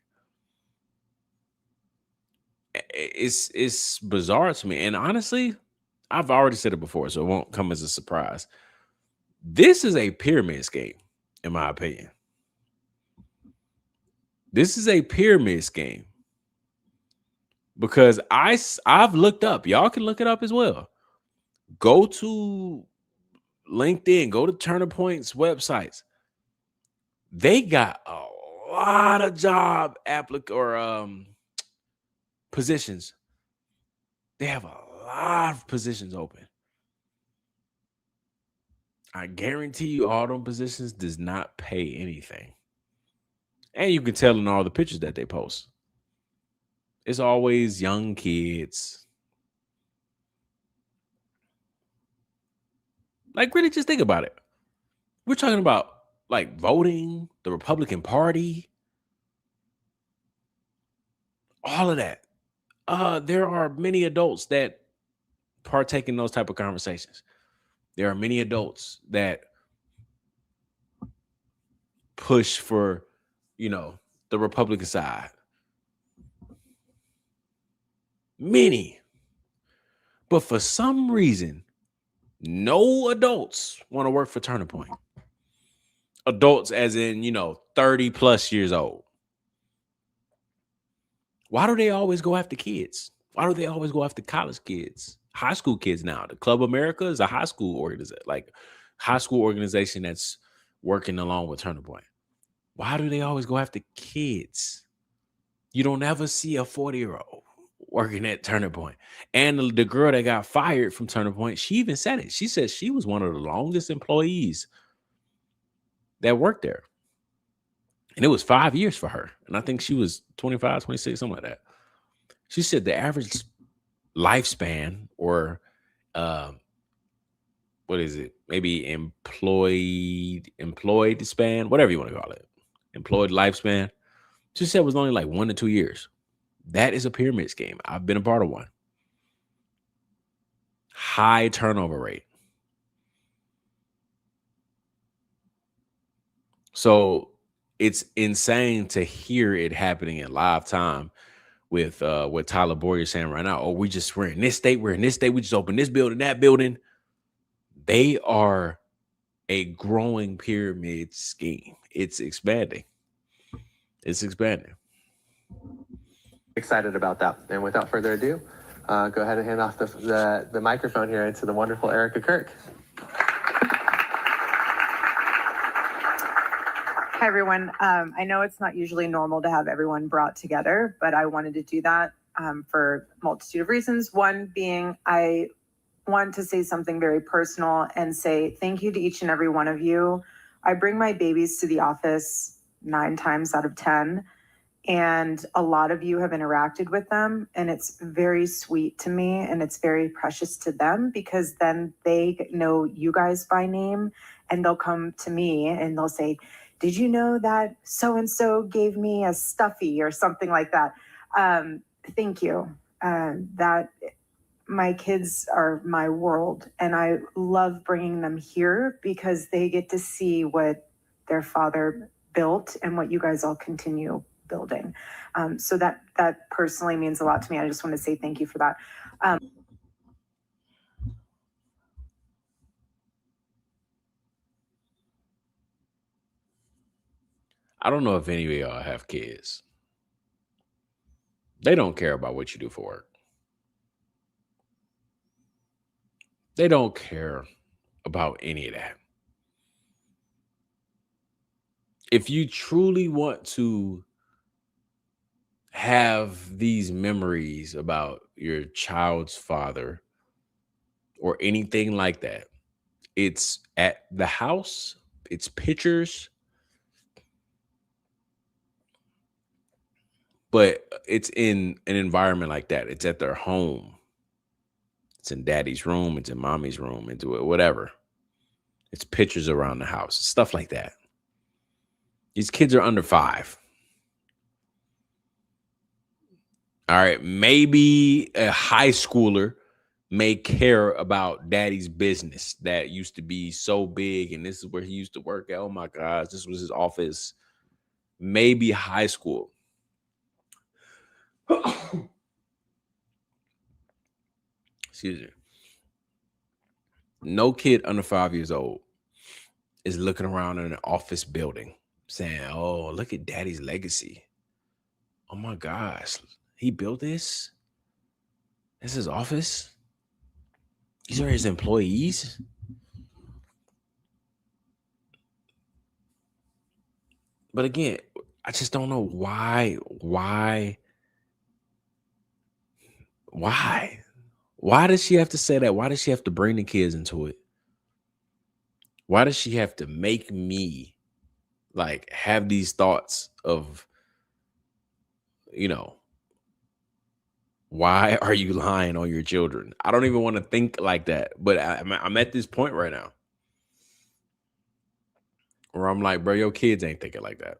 It's bizarre to me. And honestly, I've already said it before, so it won't come as a surprise. This is a pyramid scheme, in my opinion. This is a pyramid scheme because I've looked up. Y'all can look it up as well. Go to LinkedIn, go to Turning Point's websites. They got a lot of job positions. They have a lot of positions open. I guarantee you all them positions does not pay anything. And you can tell in all the pictures that they post. It's always young kids. Like, really just think about it. We're talking about like voting, the Republican Party, all of that. There are many adults that partake in those type of conversations. There are many adults that push for, the Republican side. Many. But for some reason, no adults want to work for Turning Point. Adults as in, 30 plus years old. Why do they always go after kids? Why do they always go after college kids? High school kids now. The Club America is a high school organization that's working along with Turning Point. Why do they always go after kids? You don't ever see a 40-year-old working at Turning Point. And the girl that got fired from Turning Point, she even said it. She said she was one of the longest employees that worked there. And it was 5 years for her. And I think she was 25, 26, something like that. She said the average lifespan or what is it? Maybe employed span, whatever you want to call it. Employed lifespan. She said it was only like 1 to 2 years. That is a pyramid scheme. I've been a part of one. High turnover rate. So it's insane to hear it happening in live time with what Tyler Boyer is saying right now. Oh, we're in this state, we're in this state, we just opened this building, that building. They are a growing pyramid scheme. It's expanding. It's expanding. Excited about that. And without further ado, go ahead and hand off the microphone here to the wonderful Erica Kirk. Hi, everyone. I know it's not usually normal to have everyone brought together, but I wanted to do that for a multitude of reasons. One being I want to say something very personal and say thank you to each and every one of you. I bring my babies to the office 9 times out of 10, and a lot of you have interacted with them, and it's very sweet to me, and it's very precious to them because then they know you guys by name, and they'll come to me and they'll say, did you know that so-and-so gave me a stuffy or something like that? Thank you. My kids are my world, and I love bringing them here because they get to see what their father built and what you guys all continue building. So that personally means a lot to me. I just want to say thank you for that. I don't know if any of y'all have kids. They don't care about what you do for work. They don't care about any of that. If you truly want to have these memories about your child's father or anything like that, it's at the house, it's pictures, but it's in an environment like that. It's at their home. It's in daddy's room. It's in mommy's room. Into it, whatever. It's pictures around the house, stuff like that. These kids are under 5. All right, maybe a high schooler may care about daddy's business that used to be so big, and this is where he used to work at. Oh my gosh, this was his office. Maybe high school. Excuse me. No kid under 5 years old is looking around in an office building saying, oh, look at daddy's legacy. Oh my gosh, he built this? This is his office? These are his employees? But again, I just don't know why. Why does she have to say that? Why does she have to bring the kids into it? Why does she have to make me like have these thoughts of, why are you lying on your children? I don't even want to think like that, but I'm at this point right now where I'm like, bro, your kids ain't thinking like that.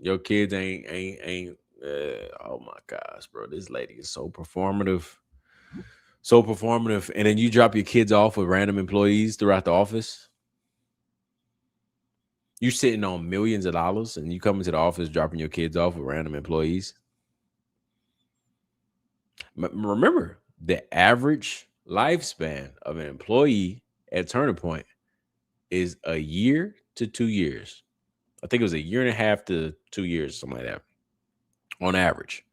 Your kids ain't. Oh my gosh, bro, this lady is so performative. So performative. And then you drop your kids off with random employees throughout the office. You sitting on millions of dollars and you come into the office dropping your kids off with random employees. Remember, the average lifespan of an employee at Turning Point is a year to 2 years. I think it was a year and a half to 2 years, something like that, on average.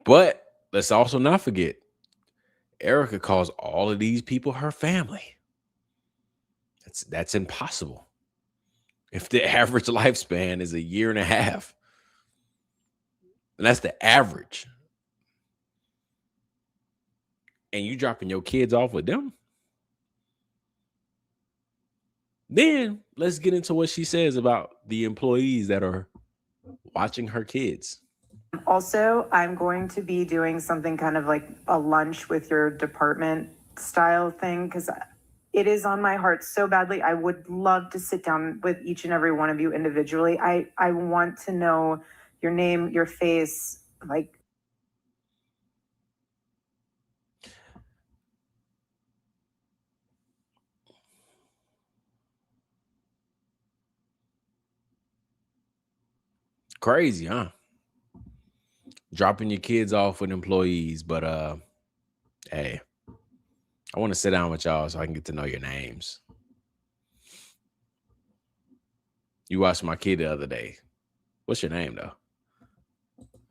But let's also not forget, Erica calls all of these people her family. That's impossible. If the average lifespan is a year and a half, and that's the average, and you dropping your kids off with them, then let's get into what she says about the employees that are watching her kids. Also, I'm going to be doing something kind of like a lunch with your department style thing because it is on my heart so badly. I would love to sit down with each and every one of you individually. I want to know your name, your face, like. Crazy, huh? Dropping your kids off with employees, but hey, I want to sit down with y'all so I can get to know your names. You watched my kid the other day. What's your name though?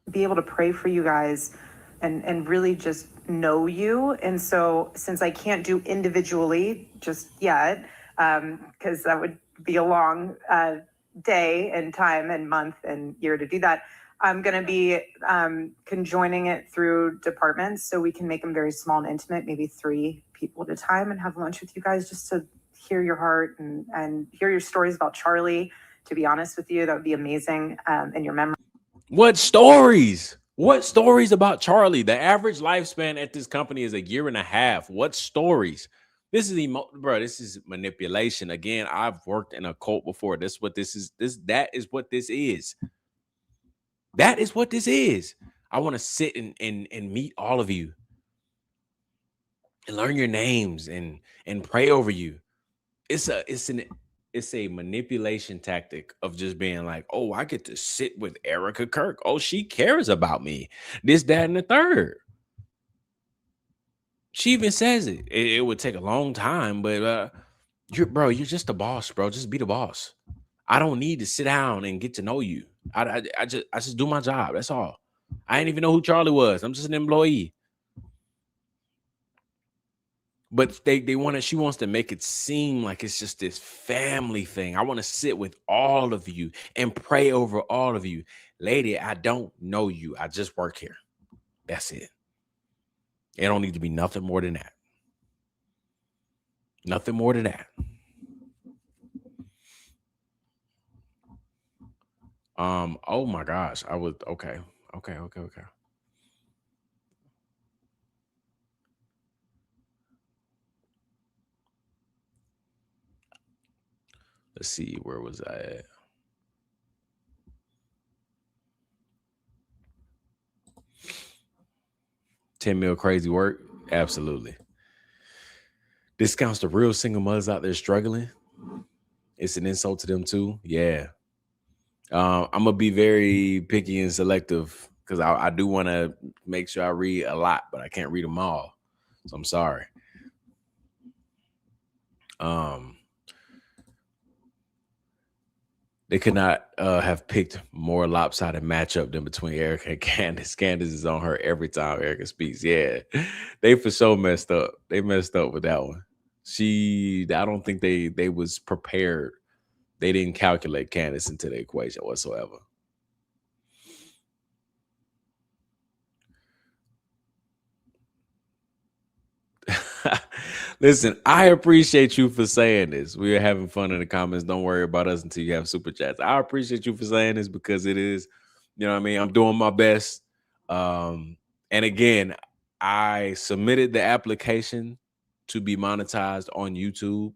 Be able to pray for you guys and really just know you. And so since I can't do individually just yet, because that would be a long day and time and month and year to do that, I'm going to be conjoining it through departments so we can make them very small and intimate, maybe 3 people at a time, and have lunch with you guys just to hear your heart and hear your stories about Charlie. To be honest with you, that would be amazing. And your memory. What stories? What stories about Charlie? The average lifespan at this company is a year and a half. What stories? This is bro. This is manipulation. Again, I've worked in a cult before. That is what this is. That is what this is. That is what this is. I want to sit and meet all of you and learn your names and pray over you. It's a manipulation tactic of just being like, oh, I get to sit with Erica Kirk. Oh, she cares about me. This, that, and the third. She even says it. It would take a long time, but you're just the boss, bro. Just be the boss. I don't need to sit down and get to know you. I just do my job. That's all. I didn't even know who Charlie was. I'm just an employee. But she wants to make it seem like it's just this family thing. I want to sit with all of you and pray over all of you. Lady, I don't know you. I just work here. That's it. It don't need to be nothing more than that. Nothing more than that. Oh my gosh. Okay. Let's see, where was I at? $10 million crazy work? Absolutely. Discounts to real single mothers out there struggling. It's an insult to them too. Yeah. I'm gonna be very picky and selective because I do want to make sure I read a lot, but I can't read them all. So I'm sorry. They could not have picked more lopsided matchup than between Erica and Candace. Candace is on her every time Erica speaks. Yeah, they for sure messed up. They messed up with that one. I don't think they was prepared. They didn't calculate Candace into the equation whatsoever. Listen, I appreciate you for saying this. We are having fun in the comments. Don't worry about us until you have super chats. I appreciate you for saying this because it is, you know what I mean? I'm doing my best. And again, I submitted the application to be monetized on YouTube.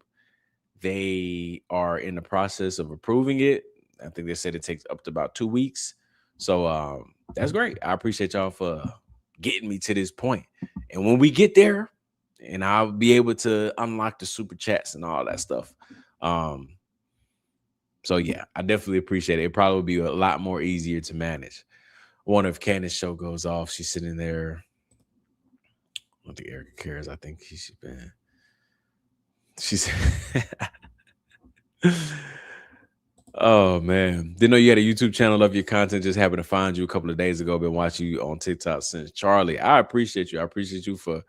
They are in the process of approving it. I think they said it takes up to about 2 weeks. So that's great. I appreciate y'all for getting me to this point. And when we get there, and I'll be able to unlock the super chats and all that stuff. So yeah, I definitely appreciate it. It probably would be a lot more easier to manage. I wonder if Candace show goes off. She's sitting there. I don't think Erica cares. I think she's oh man. Didn't know you had a YouTube channel. Love your content. Just happened to find you a couple of days ago. Been watching you on TikTok since. Charlie, I appreciate you. I appreciate you for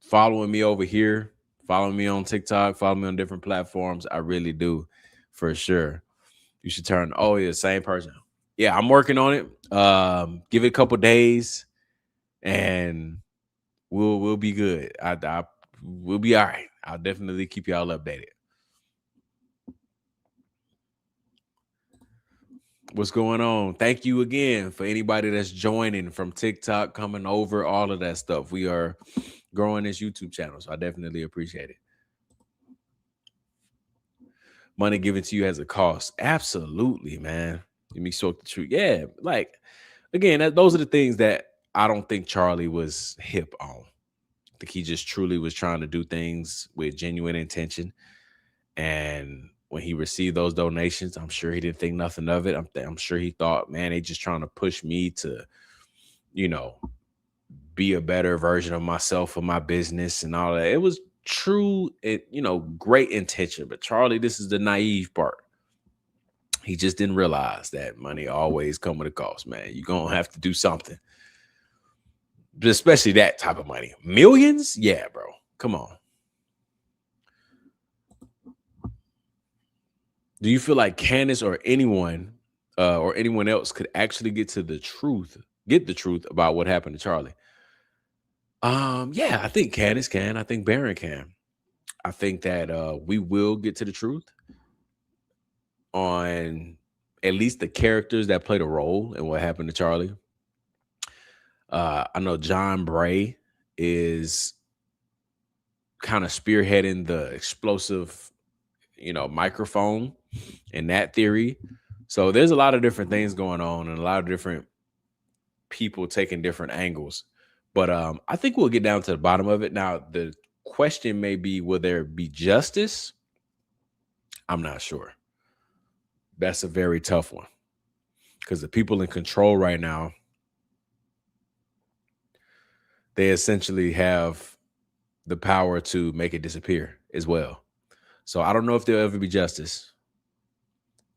following me over here, following me on TikTok, following me on different platforms. I really do, for sure. You should turn. Oh yeah, same person. Yeah, I'm working on it. Give it a couple days, and we'll be good. We'll be all right. I'll definitely keep y'all updated. What's going on? Thank you again for anybody that's joining from TikTok, coming over, all of that stuff. We are growing this YouTube channel, so I definitely appreciate it. Money given to you has a cost. Absolutely, man. Let me sort the truth. Yeah, like again, those are the things that I don't think Charlie was hip on. I think he just truly was trying to do things with genuine intention. And when he received those donations, I'm sure he didn't think nothing of it. I'm sure he thought, man, they just trying to push me to, be a better version of myself for my business and all that. It was true, great intention. But Charlie, this is the naive part. He just didn't realize that money always come with a cost, man. You're going to have to do something. But especially that type of money. Millions? Yeah, bro. Come on. Do you feel like Candace or anyone else could actually get the truth about what happened to Charlie? Yeah, I think Candace can. I think Barron can. I think that we will get to the truth on at least the characters that played a role in what happened to Charlie. I know John Bray is kind of spearheading the explosive, microphone and that theory. So there's a lot of different things going on and a lot of different people taking different angles. But I think we'll get down to the bottom of it. Now, the question may be, will there be justice? I'm not sure. That's a very tough one because the people in control right now, they essentially have the power to make it disappear as well. So I don't know if there'll ever be justice,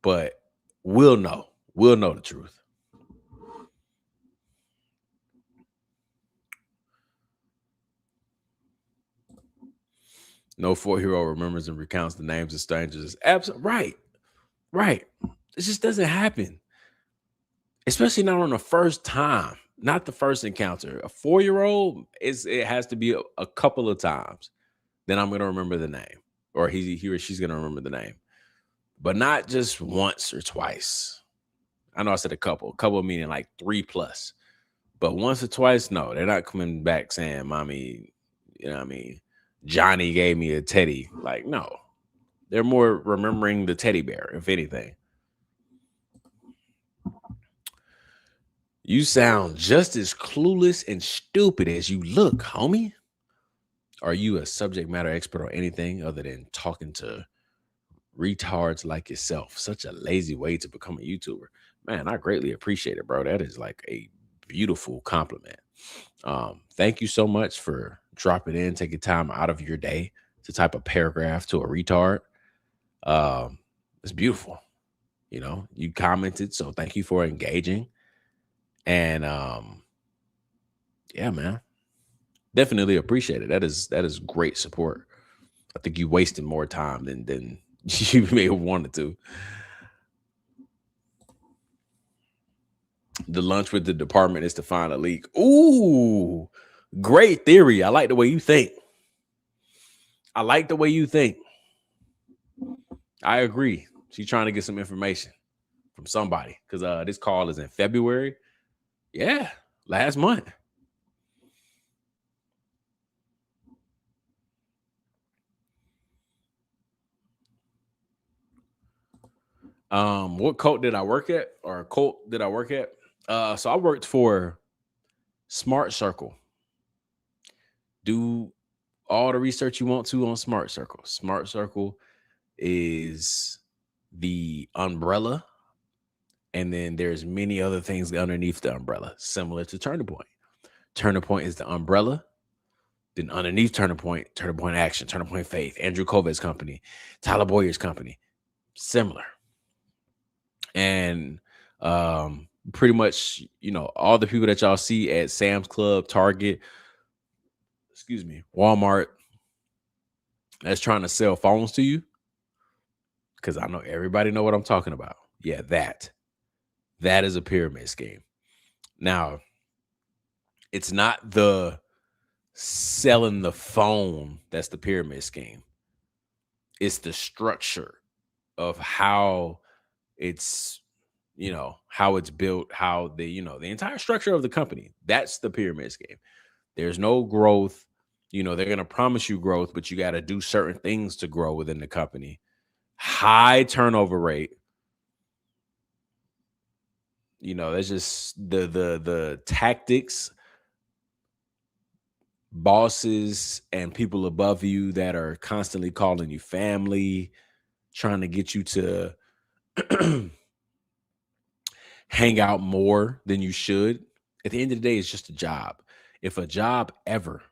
but we'll know. We'll know the truth. No 4-year-old remembers and recounts the names of strangers. Absolutely right. Right. It just doesn't happen. Especially not on the first time, not the first encounter. A 4-year-old it has to be a couple of times. Then I'm gonna remember the name. Or he or she's gonna remember the name. But not just once or twice. I know I said a couple meaning like 3+. But once or twice, no, they're not coming back saying, "Mommy, you know what I mean? Johnny gave me a teddy." Like, no. They're more remembering the teddy bear, if anything. You sound just as clueless and stupid as you look, homie. Are you a subject matter expert on anything other than talking to retards like yourself? Such a lazy way to become a YouTuber. Man, I greatly appreciate it, bro. That is like a beautiful compliment. Thank you so much for dropping in, taking time out of your day to type a paragraph to a retard. It's beautiful. You know, you commented, so thank you for engaging. And yeah, man, definitely appreciate it. That is great support. I think you wasted more time than you may have wanted to. The lunch with the department is to find a leak. Ooh, great theory. I like the way you think. I like the way you think. I agree. She's trying to get some information from somebody because this call is in February. Yeah, last month. What cult did I work at, or cult did I work at? So I worked for Smart Circle. Do all the research you want to on Smart Circle. Smart Circle is the umbrella, and then there's many other things underneath the umbrella, similar to Turning Point. Turning Point is the umbrella. Then underneath Turning Point Action, Turning Point Faith, Andrew Kovac's company, Tyler Boyer's company, similar. And pretty much, all the people that y'all see at Sam's Club, Target, Walmart, that's trying to sell phones to you, because I know everybody know what I'm talking about. Yeah, that is a pyramid scheme. Now, it's not the selling the phone that's the pyramid scheme. It's the structure of how it's, how it's built, how the entire structure of the company. That's the pyramid scheme. There's no growth. They're going to promise you growth, but you got to do certain things to grow within the company. High turnover rate. That's just the tactics. Bosses and people above you that are constantly calling you family, trying to get you to hang out more than you should. At the end of the day, it's just a job. If a job ever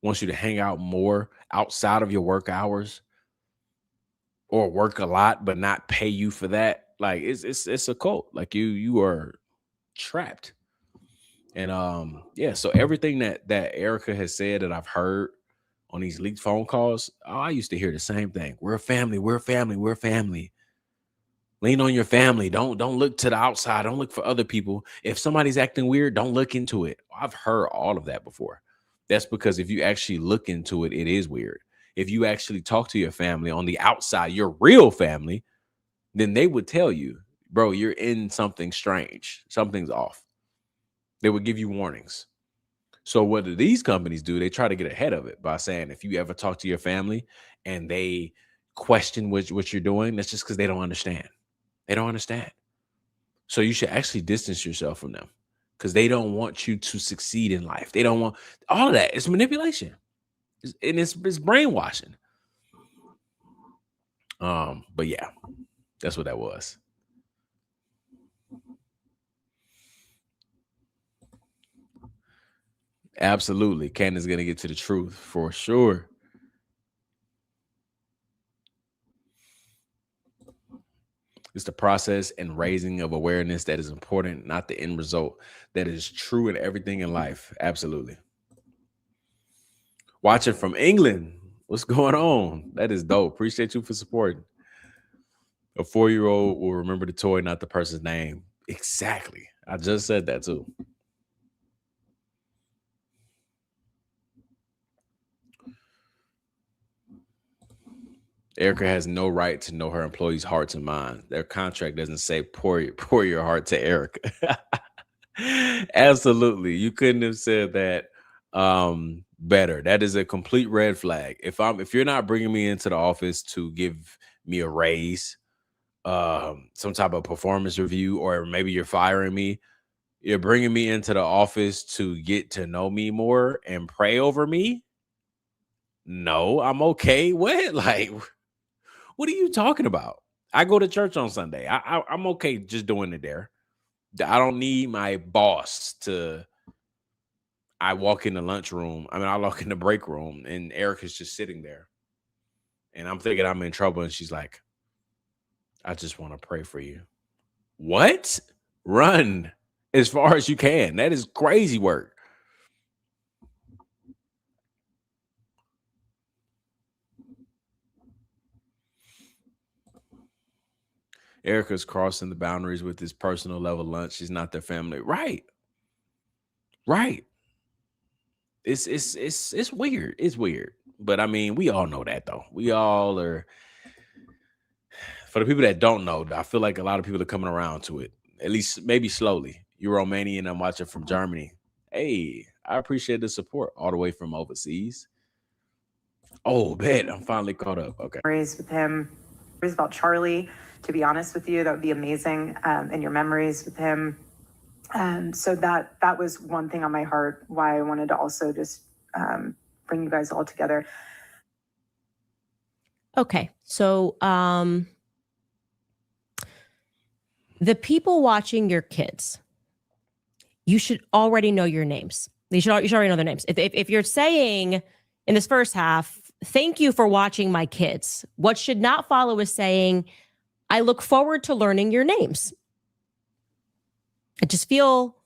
wants you to hang out more outside of your work hours, or work a lot but not pay you for that, like it's a cult. Like you are trapped. And yeah, so everything that Erica has said that I've heard on these leaked phone calls, I used to hear the same thing. We're a family, we're a family, we're a family. Lean on your family. Don't look to the outside. Don't look for other people. If somebody's acting weird, don't look into it. I've heard all of that before. That's because if you actually look into it, it is weird. If you actually talk to your family on the outside, your real family, then they would tell you, bro, you're in something strange. Something's off. They would give you warnings. So what do these companies do? They try to get ahead of it by saying, if you ever talk to your family and they question what you're doing, that's just because they don't understand. They don't understand. So you should actually distance yourself from them, because they don't want you to succeed in life. They don't want all of that. It's manipulation. It's brainwashing. But yeah, that's what that was. Absolutely. Candace is gonna get to the truth for sure. the process and raising of awareness that is important, not the end result. That is true in everything in life. Absolutely. Watching from England. What's going on? That is dope. Appreciate you for supporting. A 4-year-old will remember the toy, not the person's name. Exactly. I just said that too. Erica has no right to know her employees' hearts and minds. Their contract doesn't say pour your heart to Erica. Absolutely. You couldn't have said that better. That is a complete red flag. If you're not bringing me into the office to give me a raise, some type of performance review, or maybe you're firing me, you're bringing me into the office to get to know me more and pray over me. No, I'm okay. What? Like, what are you talking about? I go to church on Sunday. I'm okay just doing it there. I don't need my boss to. I walk in the lunchroom. I mean, I walk in the break room, and Erica's just sitting there, and I'm thinking I'm in trouble, and she's like, "I just want to pray for you." What? Run as far as you can. That is crazy work. Erica's crossing the boundaries with this personal level lunch. She's not their family. Right. It's weird. It's weird. But I mean, we all know that though. We all are. For the people that don't know, I feel like a lot of people are coming around to it. At least maybe slowly. You're Romanian. I'm watching from Germany. Hey, I appreciate the support all the way from overseas. Oh, bet I'm finally caught up. Okay. Memories with him, memories about Charlie. To be honest with you, that would be amazing. And your memories with him. So that was one thing on my heart. Why I wanted to also just bring you guys all together. Okay, so the people watching your kids, you should already know your names. You should already know their names. If you're saying in this first half, thank you for watching my kids, what should not follow is saying, I look forward to learning your names. I just feel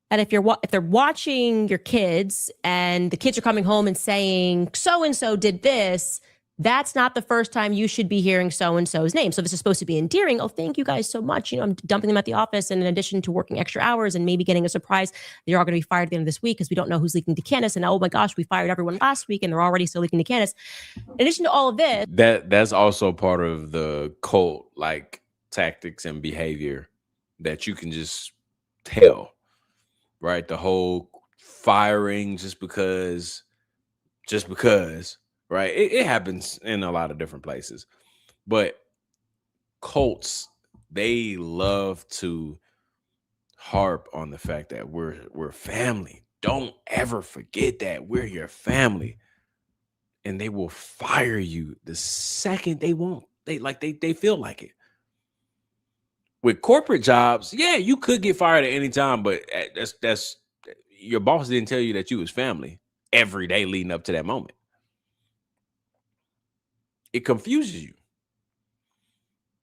that if they're watching your kids and the kids are coming home and saying so-and-so did this, that's not the first time you should be hearing so-and-so's name. So this is supposed to be endearing. Oh, thank you guys so much. I'm dumping them at the office. And in addition to working extra hours and maybe getting a surprise, they're all going to be fired at the end of this week because we don't know who's leaking to Candace. And oh my gosh, we fired everyone last week and they're already still leaking to Candace. In addition to all of this. That's also part of the cult like tactics and behavior that you can just tell, right? The whole firing just because, right? It happens in a lot of different places, but cults, they love to harp on the fact that we're family. Don't ever forget that we're your family, and they will fire you the second they want. They feel like it. With corporate jobs, yeah, you could get fired at any time, but that's your boss didn't tell you that you was family every day leading up to that moment. It confuses you.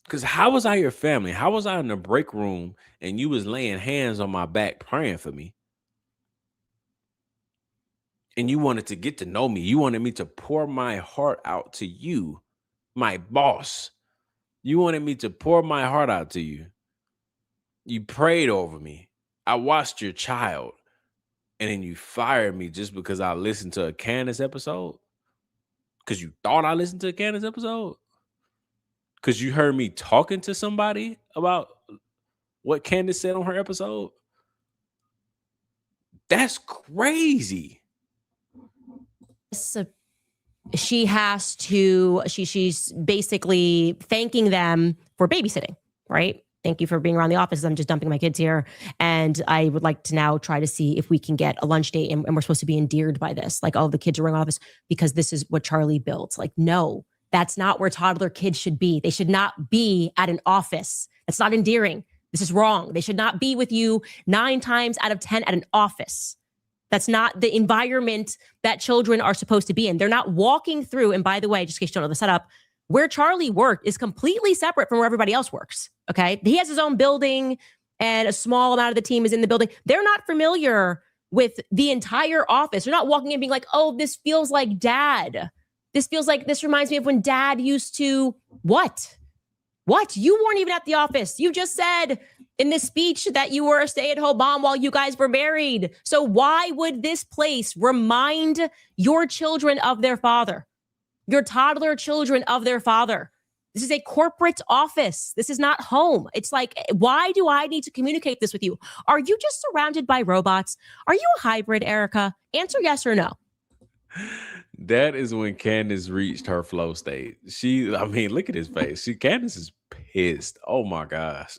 Because how was I your family? How was I in the break room and you was laying hands on my back praying for me? And you wanted to get to know me. You wanted me to pour my heart out to you, my boss. You wanted me to pour my heart out to you. You prayed over me. I watched your child. And then you fired me just because I listened to a Candace episode? Because you thought I listened to a Candace episode? Because you heard me talking to somebody about what Candace said on her episode? That's crazy. She has to, she's basically thanking them for babysitting, right? Thank you for being around the office. I'm just dumping my kids here. And I would like to now try to see if we can get a lunch date. And we're supposed to be endeared by this. Like, oh, the kids are in office because this is what Charlie built. Like, no, that's not where toddler kids should be. They should not be at an office. That's not endearing. This is wrong. They should not be with you 9 times out of 10 at an office. That's not the environment that children are supposed to be in. They're not walking through. And by the way, just in case you don't know the setup, Where Charlie worked is completely separate from where everybody else works. Okay. He has his own building and a small amount of the team is in the building. They're not familiar with the entire office. They're not walking in being like, oh, this feels like dad. This reminds me of when dad used to what? What? You weren't even at the office. You just said in this speech that you were a stay-at-home mom while you guys were married. So why would this place remind your children of their father? Your toddler children of their father? This is a corporate office. This is not home. It's like, why do I need to communicate this with you? Are you just surrounded by robots? Are you a hybrid, Erica? Answer yes or no. That is when Candace reached her flow state. I mean, look at his face. Candace is pissed. Oh my gosh.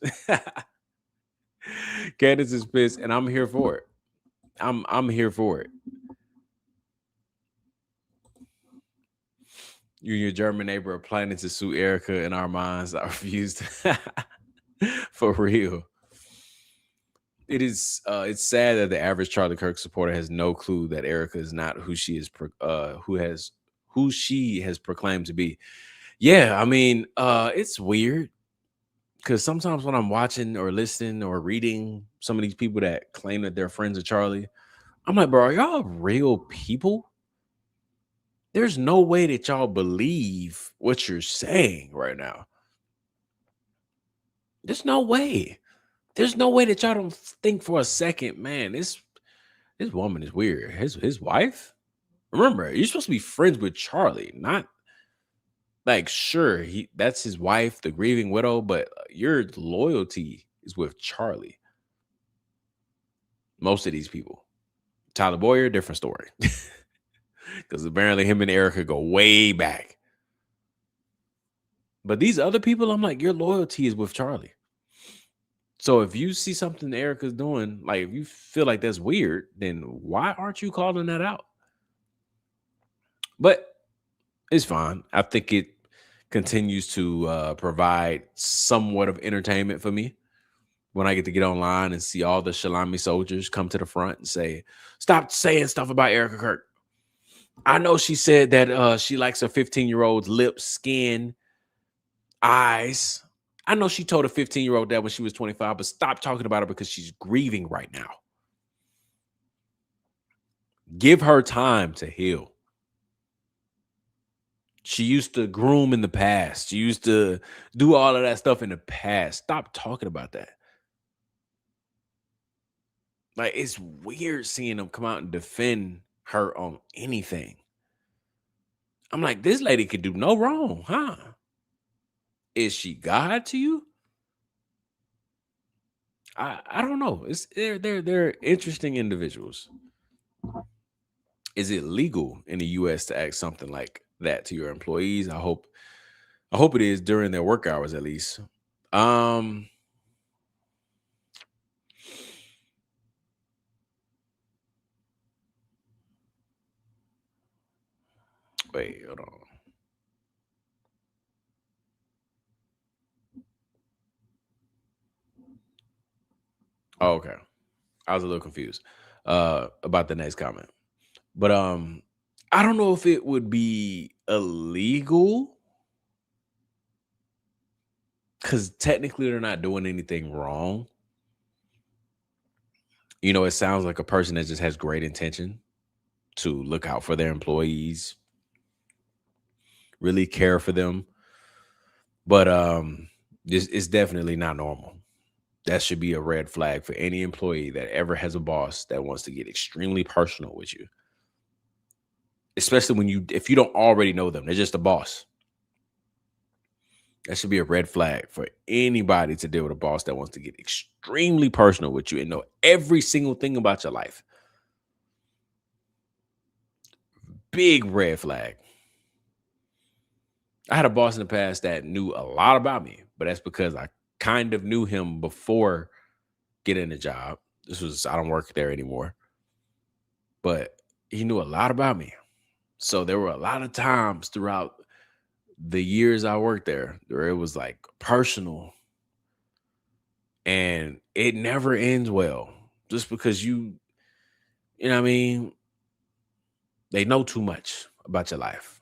Candace is pissed, and I'm here for it. I'm here for it. You and your German neighbor are planning to sue Erica in our minds. I refuse to. For real. It's sad that the average Charlie Kirk supporter has no clue that Erica is not who she has proclaimed to be. Yeah, I mean, it's weird because sometimes when I'm watching or listening or reading some of these people that claim that they're friends of Charlie, I'm like, bro, are y'all real people? There's no way that y'all believe what you're saying right now. There's no way. There's no way that y'all don't think for a second, man, this woman is weird. His wife? Remember, you're supposed to be friends with Charlie, not like, sure, that's his wife, the grieving widow, but your loyalty is with Charlie. Most of these people. Tyler Boyer, different story. Because apparently him and Erica go way back. But these other people, I'm like, your loyalty is with Charlie. So if you see something Erica's doing, like if you feel like that's weird, then why aren't you calling that out? But it's fine. I think it continues to provide somewhat of entertainment for me when I get to get online and see all the Shalami soldiers come to the front and say, stop saying stuff about Erica Kirk. I know she said that she likes her 15-year-old's lips, skin, eyes. I know she told a 15-year-old that when she was 25, but stop talking about her because she's grieving right now. Give her time to heal. She used to groom in the past. She used to do all of that stuff in the past. Stop talking about that. Like, it's weird seeing them come out and defend her on anything. I'm like, this lady could do no wrong, huh? Is she God to you? I don't know. They're interesting individuals. Is it legal in the US to ask something like that to your employees? I hope it is during their work hours at least. Wait, hold on. Oh, okay. I was a little confused about the next comment. But I don't know if it would be illegal because technically they're not doing anything wrong. You know, it sounds like a person that just has great intention to look out for their employees, really care for them. But it's definitely not normal. That should be a red flag for any employee that ever has a boss that wants to get extremely personal with you. Especially if you don't already know them, they're just a boss. That should be a red flag for anybody to deal with a boss that wants to get extremely personal with you and know every single thing about your life. Big red flag. I had a boss in the past that knew a lot about me, but that's because I kind of knew him before getting the job. I don't work there anymore, but he knew a lot about me. So there were a lot of times throughout the years I worked there where it was like personal, and it never ends well just because you know what I mean? They know too much about your life.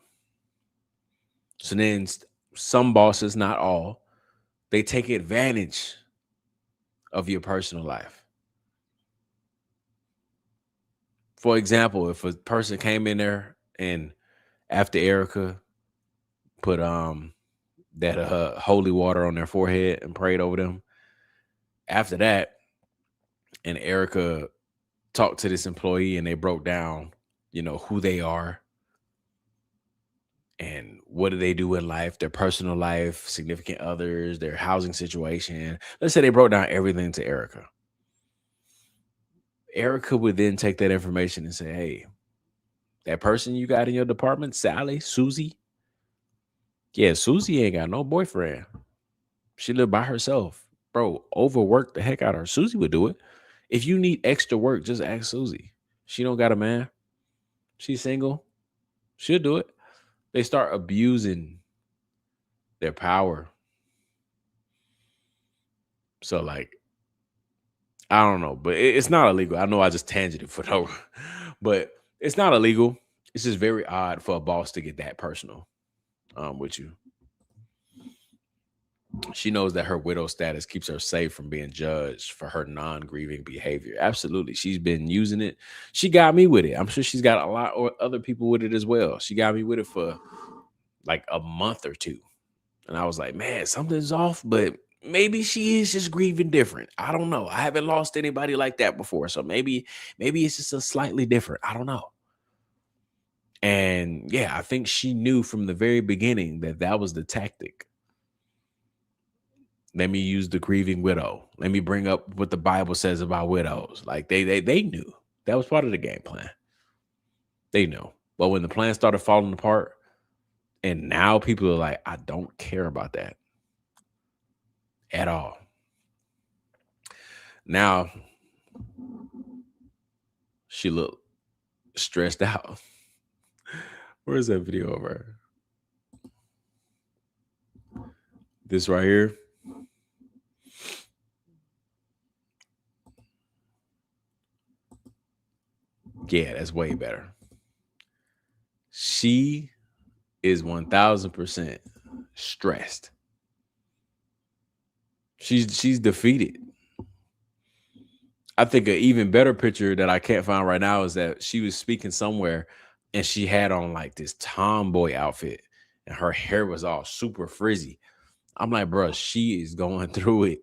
So then some bosses, not all, they take advantage of your personal life. For example, if a person came in there and after Erica put that holy water on their forehead and prayed over them, after that, and Erica talked to this employee and they broke down, who they are and what do they do in life, their personal life, significant others, their housing situation. Let's say they broke down everything to Erica. Erica would then take that information and say, hey, that person you got in your department, Sally, Susie. Yeah, Susie ain't got no boyfriend. She lived by herself. Bro, overwork the heck out of her. Susie would do it. If you need extra work, just ask Susie. She don't got a man. She's single. She'll do it. They start abusing their power. So, like, I don't know, but it's not illegal. I know I just tangented for no, but it's not illegal. It's just very odd for a boss to get that personal with you. She knows that her widow status keeps her safe from being judged for her non-grieving behavior. Absolutely. She's been using it. She got me with it. I'm sure she's got a lot of other people with it as well. She got me with it for like a month or two. And I was like, man, something's off, but maybe she is just grieving different. I don't know. I haven't lost anybody like that before. So maybe it's just a slightly different. I don't know. And yeah, I think she knew from the very beginning that was the tactic. Let me use the grieving widow. Let me bring up what the Bible says about widows. Like they knew that was part of the game plan. They knew. But when the plan started falling apart, and now people are like, I don't care about that at all. Now she looked stressed out. Where's that video of her? This right here. Yeah, that's way better. She is 1000% stressed. She's defeated. I think an even better picture that I can't find right now is that she was speaking somewhere and she had on like this tomboy outfit and her hair was all super frizzy. I'm like, bro, she is going through it.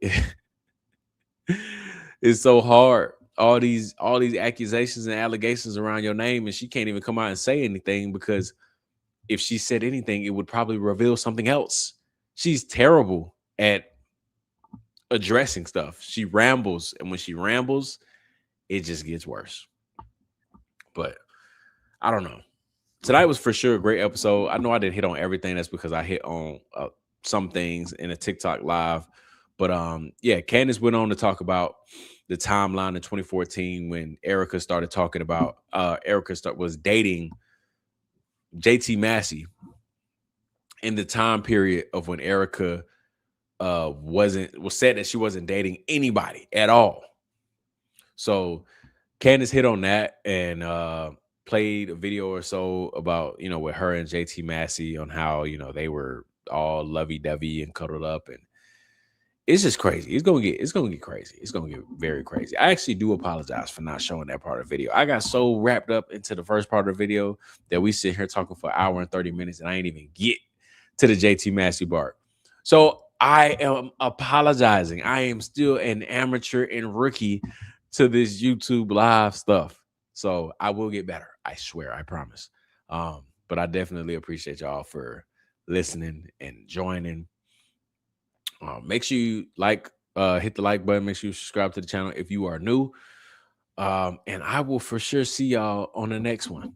It's so hard. All these accusations and allegations around your name, and she can't even come out and say anything because if she said anything, it would probably reveal something else. She's terrible at addressing stuff. She rambles, and when she rambles, it just gets worse. But I don't know. Tonight was for sure a great episode. I know I didn't hit on everything. That's because I hit on some things in a TikTok live. But yeah, Candace went on to talk about the timeline in 2014 when Erica started talking about was dating JT Massey in the time period of when Erica was said that she wasn't dating anybody at all. So Candace hit on that and played a video or so about, with her and JT Massey on how, they were all lovey-dovey and cuddled up, and it's just crazy. It's gonna get crazy. It's gonna get very crazy. I actually do apologize for not showing that part of the video. I got so wrapped up into the first part of the video that we sit here talking for an hour and 30 minutes, and I ain't even get to the JT Massey part. So I am apologizing. I am still an amateur and rookie to this YouTube live stuff. So I will get better. I swear, I promise. But I definitely appreciate y'all for listening and joining. Make sure you hit the like button. Make sure you subscribe to the channel if you are new. And I will for sure see y'all on the next one.